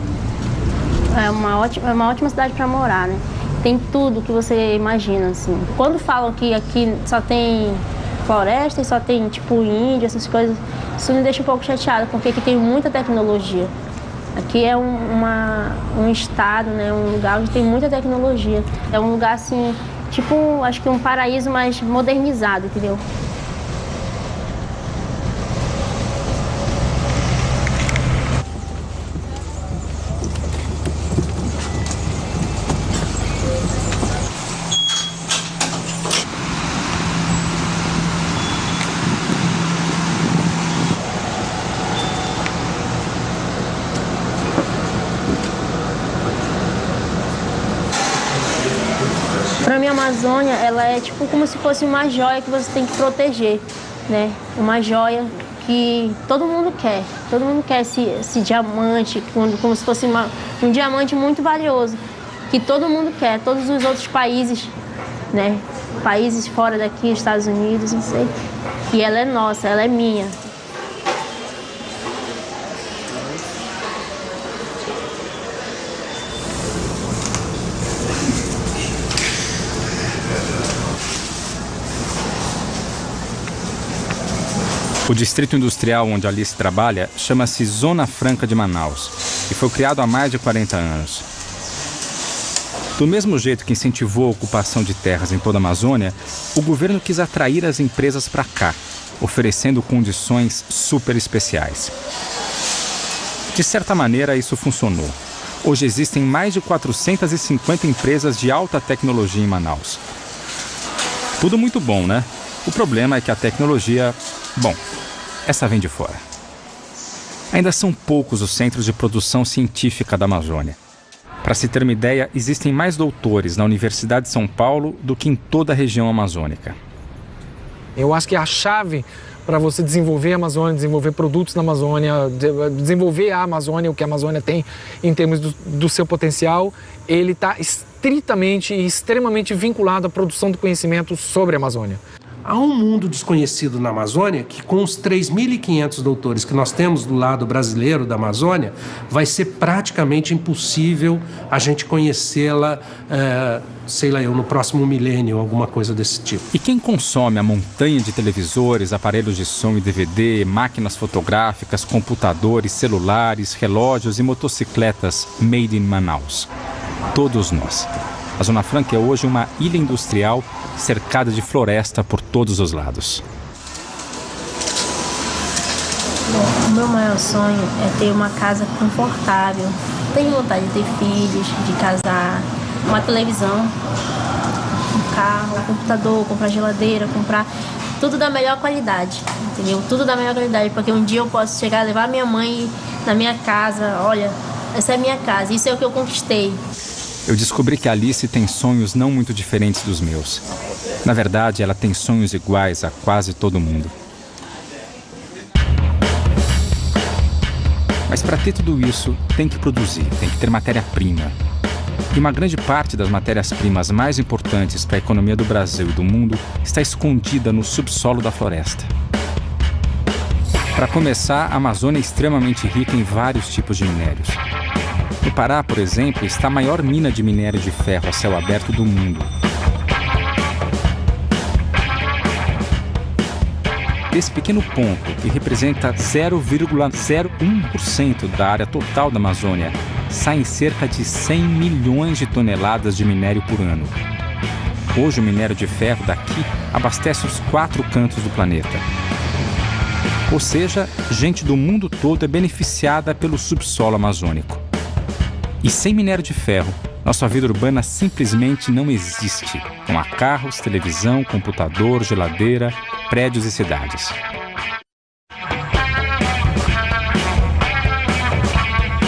uma ótima cidade para morar, né? Tem tudo que você imagina, assim. Quando falam que aqui só tem floresta e só tem, tipo, índio, essas coisas, isso me deixa um pouco chateada, porque aqui tem muita tecnologia. Aqui é um estado, né? Um lugar onde tem muita tecnologia. É um lugar, assim, tipo, acho que um paraíso mais modernizado, entendeu? Para mim, a Amazônia, ela é tipo como se fosse uma joia que você tem que proteger, né? Uma joia que todo mundo quer. Todo mundo quer esse diamante, como se fosse um diamante muito valioso, que todo mundo quer, todos os outros países, né? Países fora daqui, Estados Unidos, não sei. E ela é nossa, ela é minha. O distrito industrial onde Alice trabalha chama-se Zona Franca de Manaus e foi criado há mais de 40 anos. Do mesmo jeito que incentivou a ocupação de terras em toda a Amazônia, o governo quis atrair as empresas para cá, oferecendo condições super especiais. De certa maneira, isso funcionou. Hoje existem mais de 450 empresas de alta tecnologia em Manaus. Tudo muito bom, né? O problema é que a tecnologia... Bom, essa vem de fora. Ainda são poucos os centros de produção científica da Amazônia. Para se ter uma ideia, existem mais doutores na Universidade de São Paulo do que em toda a região amazônica. Eu acho que a chave para você desenvolver a Amazônia, desenvolver produtos na Amazônia, desenvolver a Amazônia, o que a Amazônia tem em termos do seu potencial, ele está estritamente e extremamente vinculado à produção do conhecimento sobre a Amazônia. Há um mundo desconhecido na Amazônia que, com os 3.500 doutores que nós temos do lado brasileiro da Amazônia, vai ser praticamente impossível a gente conhecê-la, sei lá eu, no próximo milênio, alguma coisa desse tipo. E quem consome a montanha de televisores, aparelhos de som e DVD, máquinas fotográficas, computadores, celulares, relógios e motocicletas made in Manaus? Todos nós. A Zona Franca é hoje uma ilha industrial cercada de floresta por todos os lados. Bom, o meu maior sonho é ter uma casa confortável. Tenho vontade de ter filhos, de casar, uma televisão. carro, computador, comprar geladeira, comprar tudo da melhor qualidade, entendeu? Tudo da melhor qualidade, porque um dia eu posso chegar, levar minha mãe na minha casa, olha, essa é a minha casa, isso é o que eu conquistei. Eu descobri que a Alice tem sonhos não muito diferentes dos meus. Na verdade, ela tem sonhos iguais a quase todo mundo. Mas para ter tudo isso, tem que produzir, tem que ter matéria-prima. E uma grande parte das matérias-primas mais importantes para a economia do Brasil e do mundo está escondida no subsolo da floresta. Para começar, a Amazônia é extremamente rica em vários tipos de minérios. No Pará, por exemplo, está a maior mina de minério de ferro a céu aberto do mundo. Desse pequeno ponto, que representa 0,01% da área total da Amazônia, saem cerca de 100 milhões de toneladas de minério por ano. Hoje, o minério de ferro daqui abastece os 4 cantos do planeta. Ou seja, gente do mundo todo é beneficiada pelo subsolo amazônico. E sem minério de ferro, nossa vida urbana simplesmente não existe. Não há carros, televisão, computador, geladeira, prédios e cidades.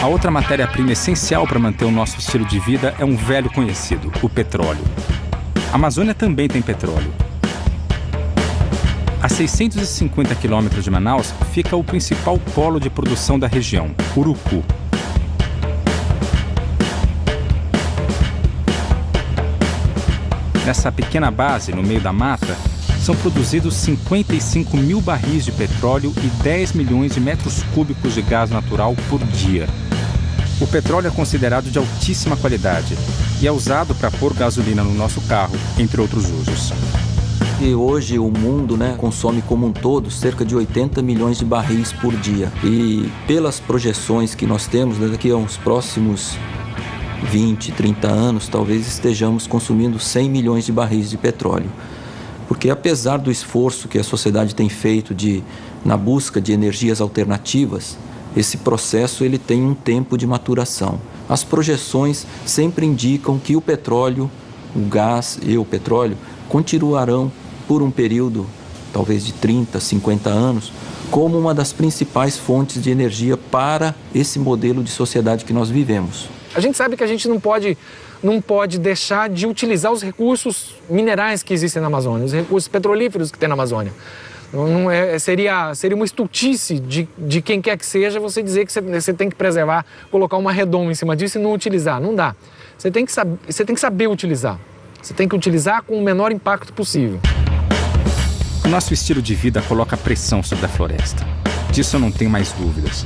A outra matéria-prima essencial para manter o nosso estilo de vida é um velho conhecido, o petróleo. A Amazônia também tem petróleo. A 650 quilômetros de Manaus fica o principal polo de produção da região, Urucu. Nessa pequena base, no meio da mata, são produzidos 55 mil barris de petróleo e 10 milhões de metros cúbicos de gás natural por dia. O petróleo é considerado de altíssima qualidade e é usado para pôr gasolina no nosso carro, entre outros usos. E hoje o mundo, consome como um todo cerca de 80 milhões de barris por dia. E pelas projeções que nós temos, daqui a uns próximos 20, 30 anos, talvez estejamos consumindo 100 milhões de barris de petróleo. Porque apesar do esforço que a sociedade tem feito na busca de energias alternativas, esse processo ele tem um tempo de maturação. As projeções sempre indicam que o petróleo, o gás e o petróleo continuarão por um período, talvez de 30, 50 anos, como uma das principais fontes de energia para esse modelo de sociedade que nós vivemos. A gente sabe que a gente não pode deixar de utilizar os recursos minerais que existem na Amazônia, os recursos petrolíferos que tem na Amazônia. Seria uma estultice de quem quer que seja você dizer que você tem que preservar, colocar uma redoma em cima disso e não utilizar. Não dá. Você tem que saber utilizar. Você tem que utilizar com o menor impacto possível. O nosso estilo de vida coloca pressão sobre a floresta. Disso eu não tenho mais dúvidas.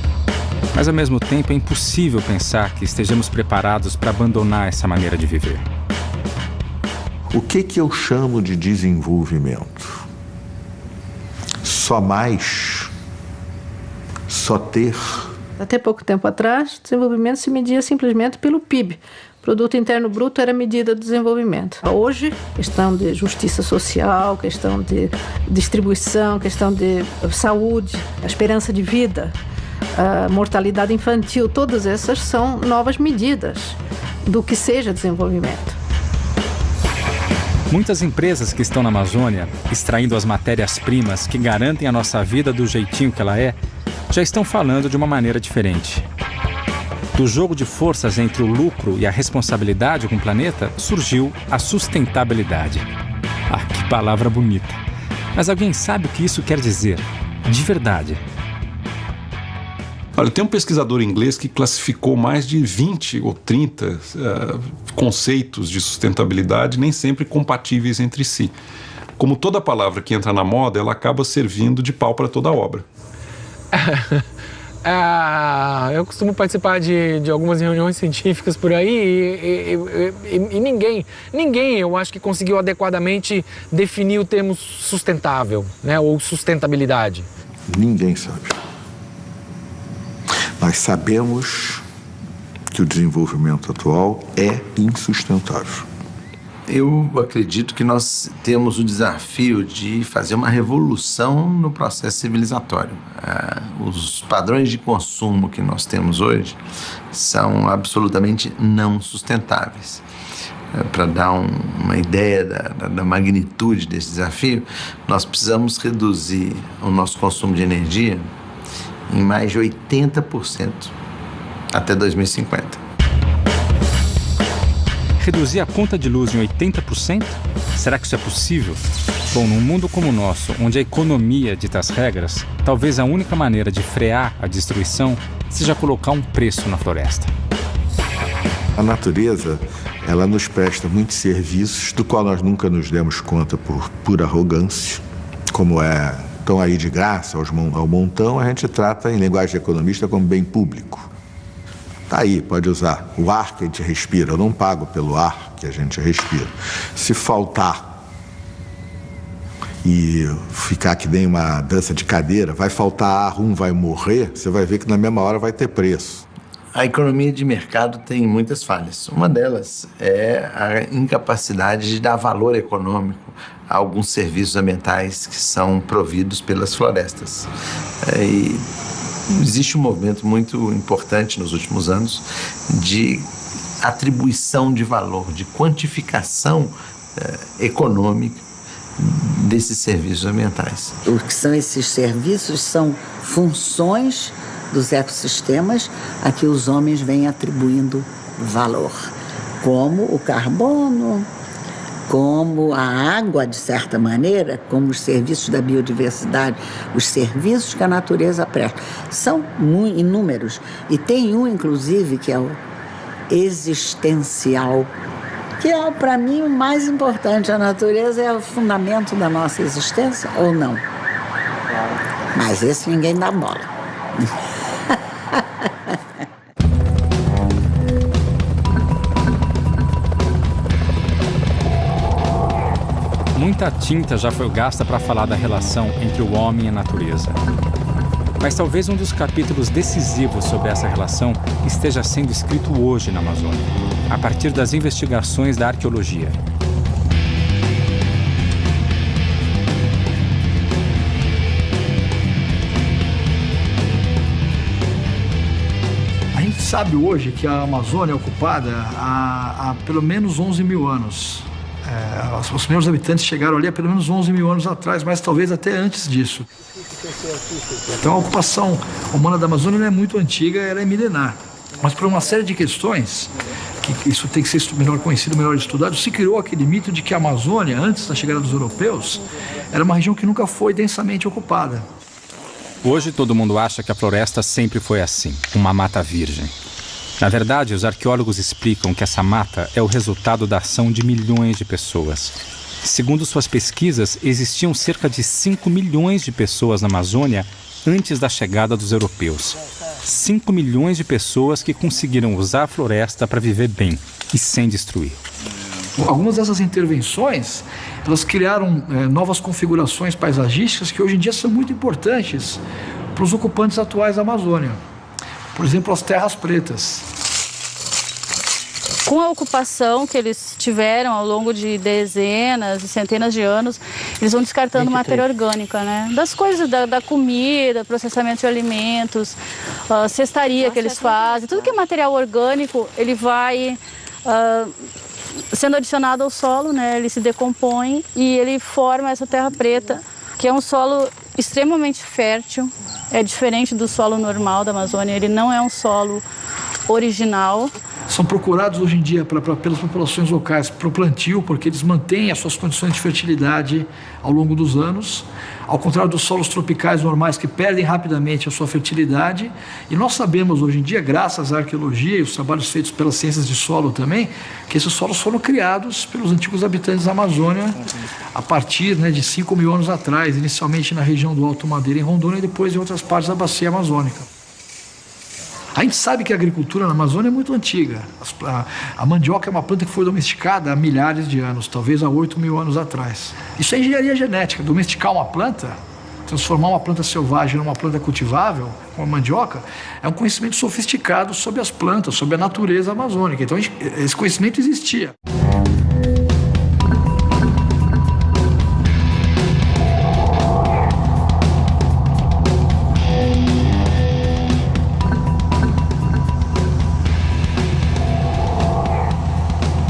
Mas, ao mesmo tempo, é impossível pensar que estejamos preparados para abandonar essa maneira de viver. O que eu chamo de desenvolvimento? Só mais? Só ter? Até pouco tempo atrás, desenvolvimento se media simplesmente pelo PIB. Produto Interno Bruto era medida do desenvolvimento. Hoje, questão de justiça social, questão de distribuição, questão de saúde, a esperança de vida, a mortalidade infantil, todas essas são novas medidas do que seja desenvolvimento. Muitas empresas que estão na Amazônia, extraindo as matérias-primas que garantem a nossa vida do jeitinho que ela é, já estão falando de uma maneira diferente. Do jogo de forças entre o lucro e a responsabilidade com o planeta, surgiu a sustentabilidade. Ah, que palavra bonita! Mas alguém sabe o que isso quer dizer? De verdade. Olha, tem um pesquisador inglês que classificou mais de 20 ou 30 conceitos de sustentabilidade, nem sempre compatíveis entre si. Como toda palavra que entra na moda, ela acaba servindo de pau para toda a obra. Eu costumo participar de algumas reuniões científicas por aí e ninguém, eu acho que conseguiu adequadamente definir o termo sustentável, ou sustentabilidade. Ninguém sabe. Nós sabemos que o desenvolvimento atual é insustentável. Eu acredito que nós temos o desafio de fazer uma revolução no processo civilizatório. Os padrões de consumo que nós temos hoje são absolutamente não sustentáveis. para dar uma ideia da magnitude desse desafio, nós precisamos reduzir o nosso consumo de energia em mais de 80% até 2050. Reduzir a conta de luz em 80%? Será que isso é possível? Bom, num mundo como o nosso, onde a economia dita as regras, talvez a única maneira de frear a destruição seja colocar um preço na floresta. A natureza, ela nos presta muitos serviços do qual nós nunca nos demos conta por pura arrogância, como estão aí de graça ao montão, a gente trata em linguagem de economista como bem público. Tá aí, pode usar. O ar que a gente respira, eu não pago pelo ar que a gente respira. Se faltar e ficar que nem uma dança de cadeira, vai faltar ar, um vai morrer, você vai ver que na mesma hora vai ter preço. A economia de mercado tem muitas falhas. Uma delas é a incapacidade de dar valor econômico a alguns serviços ambientais que são providos pelas florestas. E existe um movimento muito importante nos últimos anos de atribuição de valor, de quantificação econômica desses serviços ambientais. O que são esses serviços são funções dos ecossistemas a que os homens vêm atribuindo valor, como o carbono, como a água, de certa maneira, como os serviços da biodiversidade, os serviços que a natureza presta. São inúmeros. E tem um, inclusive, que é o existencial, que é, para mim, o mais importante. A natureza é o fundamento da nossa existência, ou não? Mas esse ninguém dá bola. Muita tinta já foi gasta para falar da relação entre o homem e a natureza. Mas talvez um dos capítulos decisivos sobre essa relação esteja sendo escrito hoje na Amazônia, a partir das investigações da arqueologia. A gente sabe hoje que a Amazônia é ocupada há pelo menos 11 mil anos. Os primeiros habitantes chegaram ali há pelo menos 11 mil anos atrás, mas talvez até antes disso. Então a ocupação humana da Amazônia não é muito antiga, ela é milenar. Mas por uma série de questões, que isso tem que ser melhor conhecido, melhor estudado, se criou aquele mito de que a Amazônia, antes da chegada dos europeus, era uma região que nunca foi densamente ocupada. Hoje todo mundo acha que a floresta sempre foi assim, uma mata virgem. Na verdade, os arqueólogos explicam que essa mata é o resultado da ação de milhões de pessoas. Segundo suas pesquisas, existiam cerca de 5 milhões de pessoas na Amazônia antes da chegada dos europeus. 5 milhões de pessoas que conseguiram usar a floresta para viver bem e sem destruir. Algumas dessas intervenções, elas criaram novas configurações paisagísticas que hoje em dia são muito importantes para os ocupantes atuais da Amazônia. Por exemplo, as terras pretas. Com a ocupação que eles tiveram ao longo de dezenas e centenas de anos, eles vão descartando matéria orgânica, né? Das coisas, da comida, processamento de alimentos, cestaria que eles fazem, tudo que é material orgânico, ele vai sendo adicionado ao solo, né? Ele se decompõe e ele forma essa terra preta, que é um solo extremamente fértil, é diferente do solo normal da Amazônia, ele não é um solo original. São procurados hoje em dia pelas populações locais para o plantio, porque eles mantêm as suas condições de fertilidade ao longo dos anos, ao contrário dos solos tropicais normais que perdem rapidamente a sua fertilidade. E nós sabemos hoje em dia, graças à arqueologia e os trabalhos feitos pelas ciências de solo também, que esses solos foram criados pelos antigos habitantes da Amazônia a partir de 5 mil anos atrás, inicialmente na região do Alto Madeira, em Rondônia, e depois em outras partes da bacia amazônica. A gente sabe que a agricultura na Amazônia é muito antiga. A mandioca é uma planta que foi domesticada há milhares de anos, talvez há 8 mil anos atrás. Isso é engenharia genética. Domesticar uma planta, transformar uma planta selvagem numa planta cultivável, como a mandioca, é um conhecimento sofisticado sobre as plantas, sobre a natureza amazônica. Então esse conhecimento existia.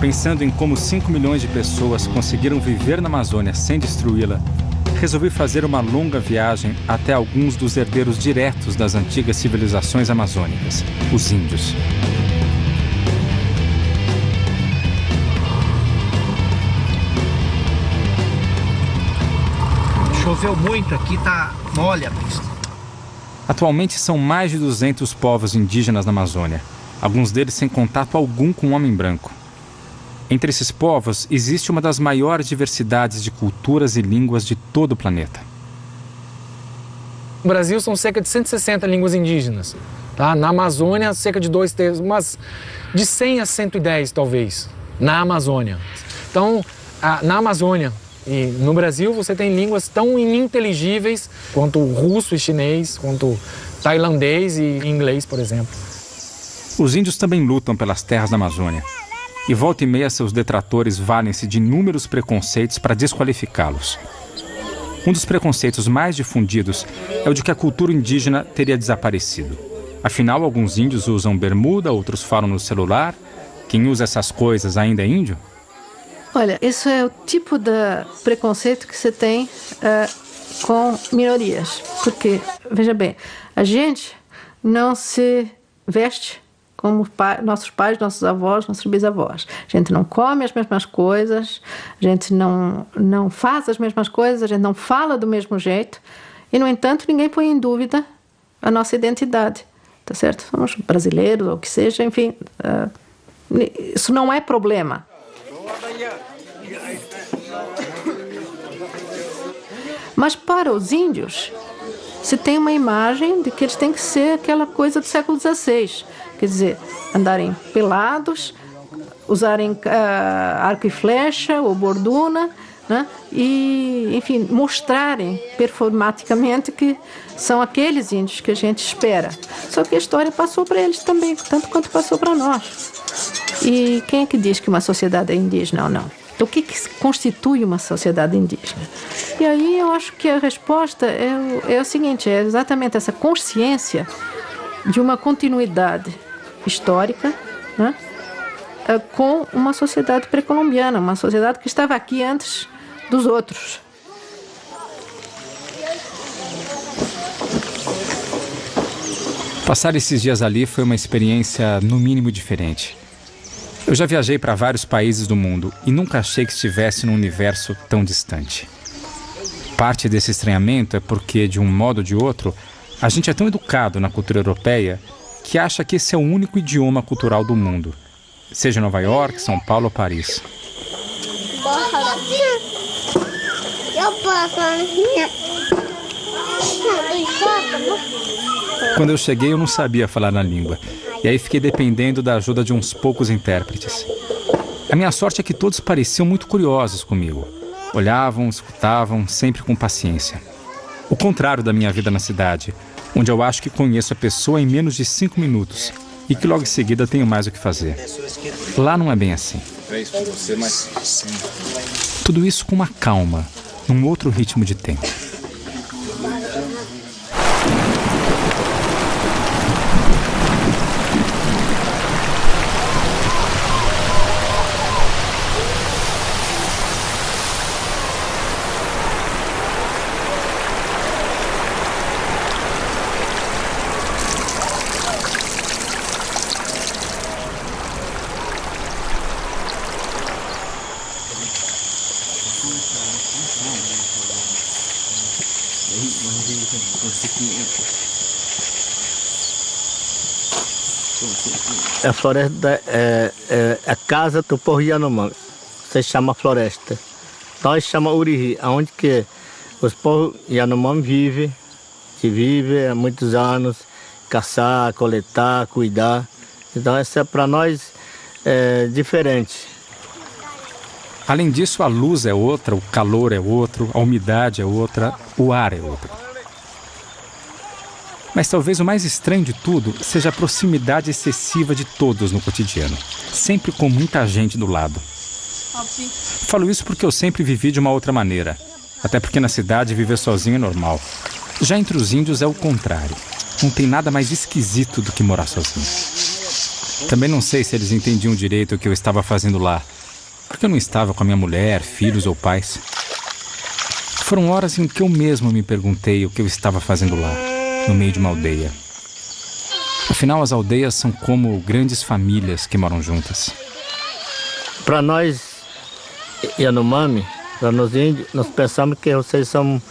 Pensando em como 5 milhões de pessoas conseguiram viver na Amazônia sem destruí-la, resolvi fazer uma longa viagem até alguns dos herdeiros diretos das antigas civilizações amazônicas, os índios. Choveu muito aqui, tá mole a pista. Atualmente são mais de 200 povos indígenas na Amazônia, alguns deles sem contato algum com o homem branco. Entre esses povos, existe uma das maiores diversidades de culturas e línguas de todo o planeta. No Brasil são cerca de 160 línguas indígenas. Tá? Na Amazônia, cerca de 2/3, mas de 100 a 110 talvez, na Amazônia. Então, na Amazônia e no Brasil, você tem línguas tão ininteligíveis quanto o russo e chinês, quanto tailandês e inglês, por exemplo. Os índios também lutam pelas terras da Amazônia. E volta e meia seus detratores valem-se de inúmeros preconceitos para desqualificá-los. Um dos preconceitos mais difundidos é o de que a cultura indígena teria desaparecido. Afinal, alguns índios usam bermuda, outros falam no celular. Quem usa essas coisas ainda é índio? Olha, isso é o tipo de preconceito que você tem com minorias. Porque, veja bem, a gente não se veste como nossos pais, nossos avós, nossos bisavós. A gente não come as mesmas coisas, a gente não faz as mesmas coisas, a gente não fala do mesmo jeito. E, no entanto, ninguém põe em dúvida a nossa identidade. Tá certo? Somos brasileiros, ou o que seja, enfim. Isso não é problema. Mas para os índios, se tem uma imagem de que eles têm que ser aquela coisa do século XVI. Quer dizer, andarem pelados, usarem arco e flecha ou borduna, né? E, enfim, mostrarem performaticamente que são aqueles índios que a gente espera. Só que a história passou para eles também, tanto quanto passou para nós. E quem é que diz que uma sociedade é indígena ou não? O que constitui uma sociedade indígena? E aí eu acho que a resposta é o seguinte, é exatamente essa consciência de uma continuidade histórica, né, com uma sociedade pré-colombiana, uma sociedade que estava aqui antes dos outros. Passar esses dias ali foi uma experiência, no mínimo, diferente. Eu já viajei para vários países do mundo e nunca achei que estivesse num universo tão distante. Parte desse estranhamento é porque, de um modo ou de outro, a gente é tão educado na cultura europeia que acha que esse é o único idioma cultural do mundo, seja Nova York, São Paulo ou Paris. Quando eu cheguei, eu não sabia falar na língua, e aí fiquei dependendo da ajuda de uns poucos intérpretes. A minha sorte é que todos pareciam muito curiosos comigo. Olhavam, escutavam, sempre com paciência. O contrário da minha vida na cidade, onde eu acho que conheço a pessoa em menos de 5 minutos e que logo em seguida tenho mais o que fazer. Lá não é bem assim. Tudo isso com uma calma, num outro ritmo de tempo. A floresta é a casa do povo Yanomami. Se chama floresta. Nós chamamos Uriri, onde que os povos Yanomami vivem há muitos anos, caçar, coletar, cuidar. Então essa para nós é diferente. Além disso, a luz é outra, o calor é outro, a umidade é outra, o ar é outro. Mas talvez o mais estranho de tudo seja a proximidade excessiva de todos no cotidiano, sempre com muita gente do lado. Falo isso porque eu sempre vivi de uma outra maneira, até porque na cidade viver sozinho é normal. Já entre os índios é o contrário, não tem nada mais esquisito do que morar sozinho. Também não sei se eles entendiam direito o que eu estava fazendo lá, Por que eu não estava com a minha mulher, filhos ou pais? Foram horas em que eu mesmo me perguntei o que eu estava fazendo lá, no meio de uma aldeia. Afinal, as aldeias são como grandes famílias que moram juntas. Para nós, Yanomami, para nós índios, nós pensamos que vocês são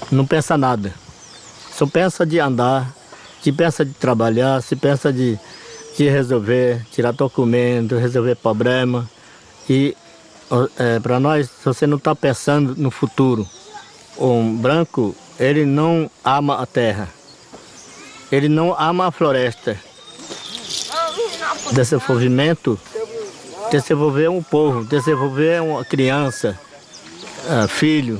não pensa nada. Só pensa de andar, se pensa de trabalhar, se pensa de resolver, tirar documento, resolver problema. E para nós, se você não está pensando no futuro, um branco, ele não ama a terra, ele não ama a floresta. Desenvolvimento, desenvolver um povo, desenvolver uma criança, filho.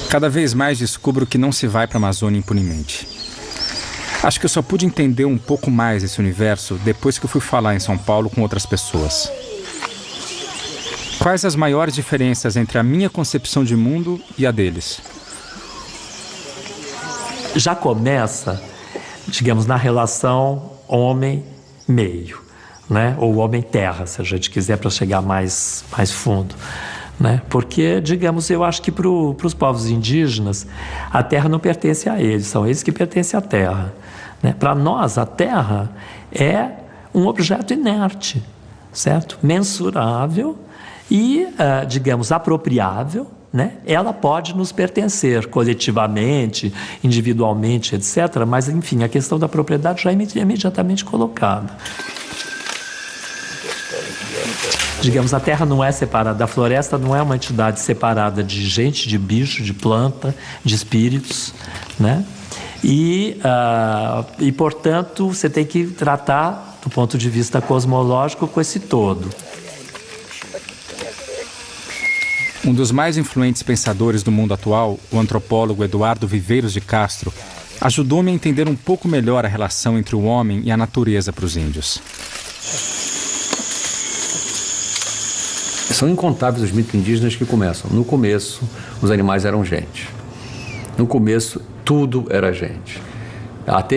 Cada vez mais descubro que não se vai para a Amazônia impunemente. Acho que eu só pude entender um pouco mais esse universo depois que eu fui falar em São Paulo com outras pessoas. Quais as maiores diferenças entre a minha concepção de mundo e a deles? Já começa, digamos, na relação homem-meio, né? Ou homem-terra, se a gente quiser, para chegar mais fundo. Né? Porque, digamos, eu acho que para os povos indígenas, a terra não pertence a eles, são eles que pertencem à terra. Né? Para nós, a terra é um objeto inerte, certo? Mensurável e, digamos, apropriável. Né? Ela pode nos pertencer coletivamente, individualmente, etc. Mas, enfim, a questão da propriedade já é imediatamente colocada. Digamos, a terra não é separada, a floresta não é uma entidade separada de gente, de bicho, de planta, de espíritos, né? E, portanto, você tem que tratar, do ponto de vista cosmológico, com esse todo. Um dos mais influentes pensadores do mundo atual, o antropólogo Eduardo Viveiros de Castro, ajudou-me a entender um pouco melhor a relação entre o homem e a natureza para os índios. São incontáveis os mitos indígenas que começam. No começo, os animais eram gente. No começo, tudo era gente.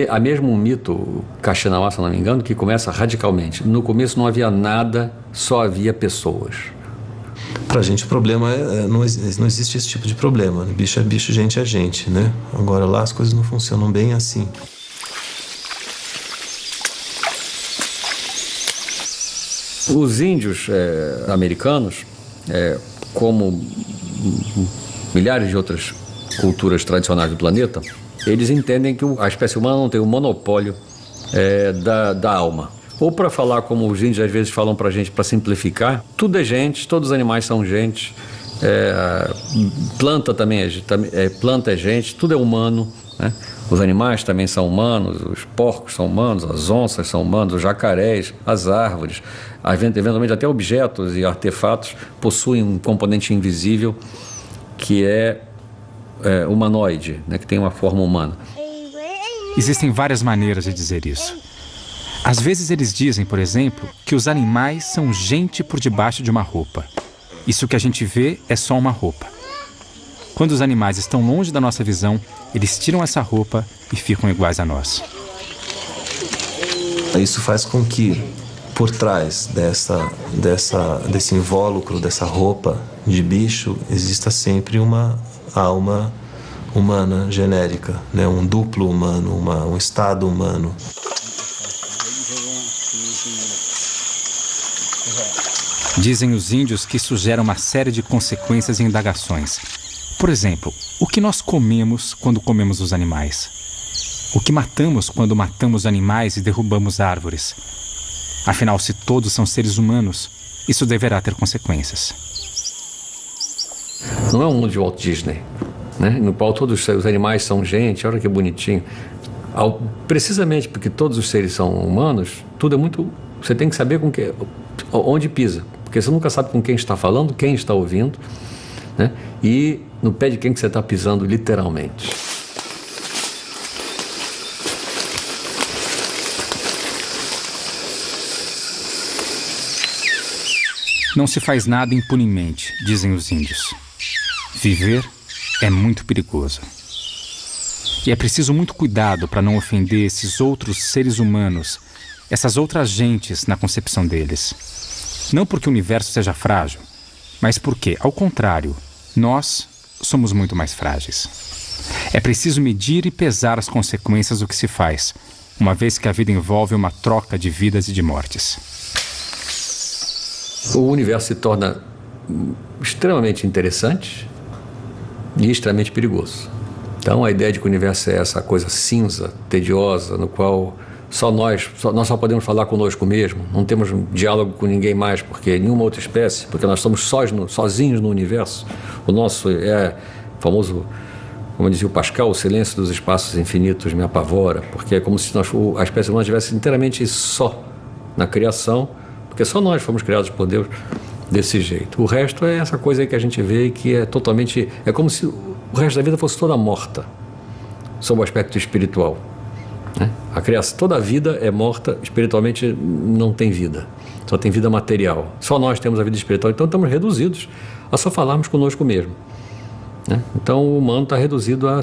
Há mesmo um mito, Kaxinawá, se não me engano, que começa radicalmente. No começo não havia nada, só havia pessoas. Pra gente o problema não existe esse tipo de problema. Bicho é bicho, gente é gente, né? Agora lá as coisas não funcionam bem assim. Os índios americanos, como milhares de outras culturas tradicionais do planeta, eles entendem que a espécie humana não tem o monopólio da alma. Ou, para falar como os índios às vezes falam para a gente, para simplificar, tudo é gente, todos os animais são gente, planta também planta é gente, tudo é humano, né? Os animais também são humanos, os porcos são humanos, as onças são humanos, os jacarés, as árvores, eventualmente até objetos e artefatos possuem um componente invisível que é humanoide, né, que tem uma forma humana. Existem várias maneiras de dizer isso. Às vezes eles dizem, por exemplo, que os animais são gente por debaixo de uma roupa. Isso que a gente vê é só uma roupa. Quando os animais estão longe da nossa visão, eles tiram essa roupa e ficam iguais a nós. Isso faz com que, por trás desse invólucro, dessa roupa de bicho, exista sempre uma alma humana genérica, né? Um duplo humano, um estado humano. Dizem os índios que isso gera uma série de consequências e indagações. Por exemplo, o que nós comemos quando comemos os animais? O que matamos quando matamos animais e derrubamos árvores? Afinal, se todos são seres humanos, isso deverá ter consequências. Não é um mundo de Walt Disney, né? No qual todos os animais são gente, olha que bonitinho. Precisamente porque todos os seres são humanos, tudo é muito... Você tem que saber onde pisa, porque você nunca sabe com quem está falando, quem está ouvindo, né? E no pé de quem que você está pisando, literalmente. Não se faz nada impunemente, dizem os índios. Viver é muito perigoso. E é preciso muito cuidado para não ofender esses outros seres humanos, essas outras gentes na concepção deles. Não porque o universo seja frágil, mas porque, ao contrário, nós somos muito mais frágeis. É preciso medir e pesar as consequências do que se faz, uma vez que a vida envolve uma troca de vidas e de mortes. O universo se torna extremamente interessante e extremamente perigoso. Então a ideia de que o universo é essa coisa cinza, tediosa, no qual nós só podemos falar conosco mesmo, não temos um diálogo com ninguém mais, porque nenhuma outra espécie, porque nós estamos sozinhos no universo. O nosso é famoso, como dizia o Pascal, o silêncio dos espaços infinitos me apavora, porque é como se a espécie humana estivesse inteiramente só na criação, porque só nós fomos criados por Deus desse jeito. O resto é essa coisa aí que a gente vê que é totalmente... É como se o resto da vida fosse toda morta, sob o aspecto espiritual. Né? A criação, toda a vida é morta, espiritualmente não tem vida. Só tem vida material. Só nós temos a vida espiritual. Então estamos reduzidos a só falarmos conosco mesmo. Né? Então o humano está reduzido a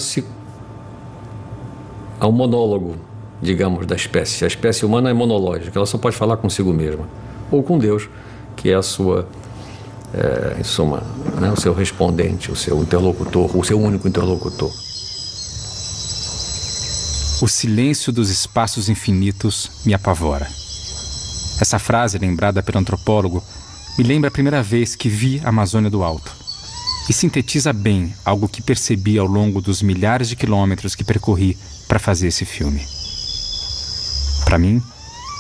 um monólogo, digamos, da espécie. A espécie humana é monológica, ela só pode falar consigo mesma. Ou com Deus, que é a sua, em suma, né, o seu respondente, o seu interlocutor, o seu único interlocutor. O silêncio dos espaços infinitos me apavora. Essa frase, lembrada pelo antropólogo, me lembra a primeira vez que vi a Amazônia do alto. E sintetiza bem algo que percebi ao longo dos milhares de quilômetros que percorri para fazer esse filme. Para mim,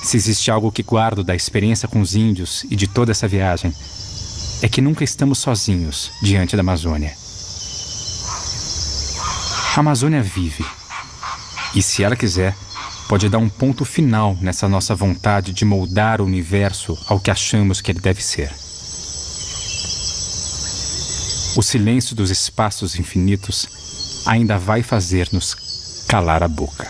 se existe algo que guardo da experiência com os índios e de toda essa viagem, é que nunca estamos sozinhos diante da Amazônia. A Amazônia vive. E se ela quiser, pode dar um ponto final nessa nossa vontade de moldar o universo ao que achamos que ele deve ser. O silêncio dos espaços infinitos ainda vai fazer-nos calar a boca.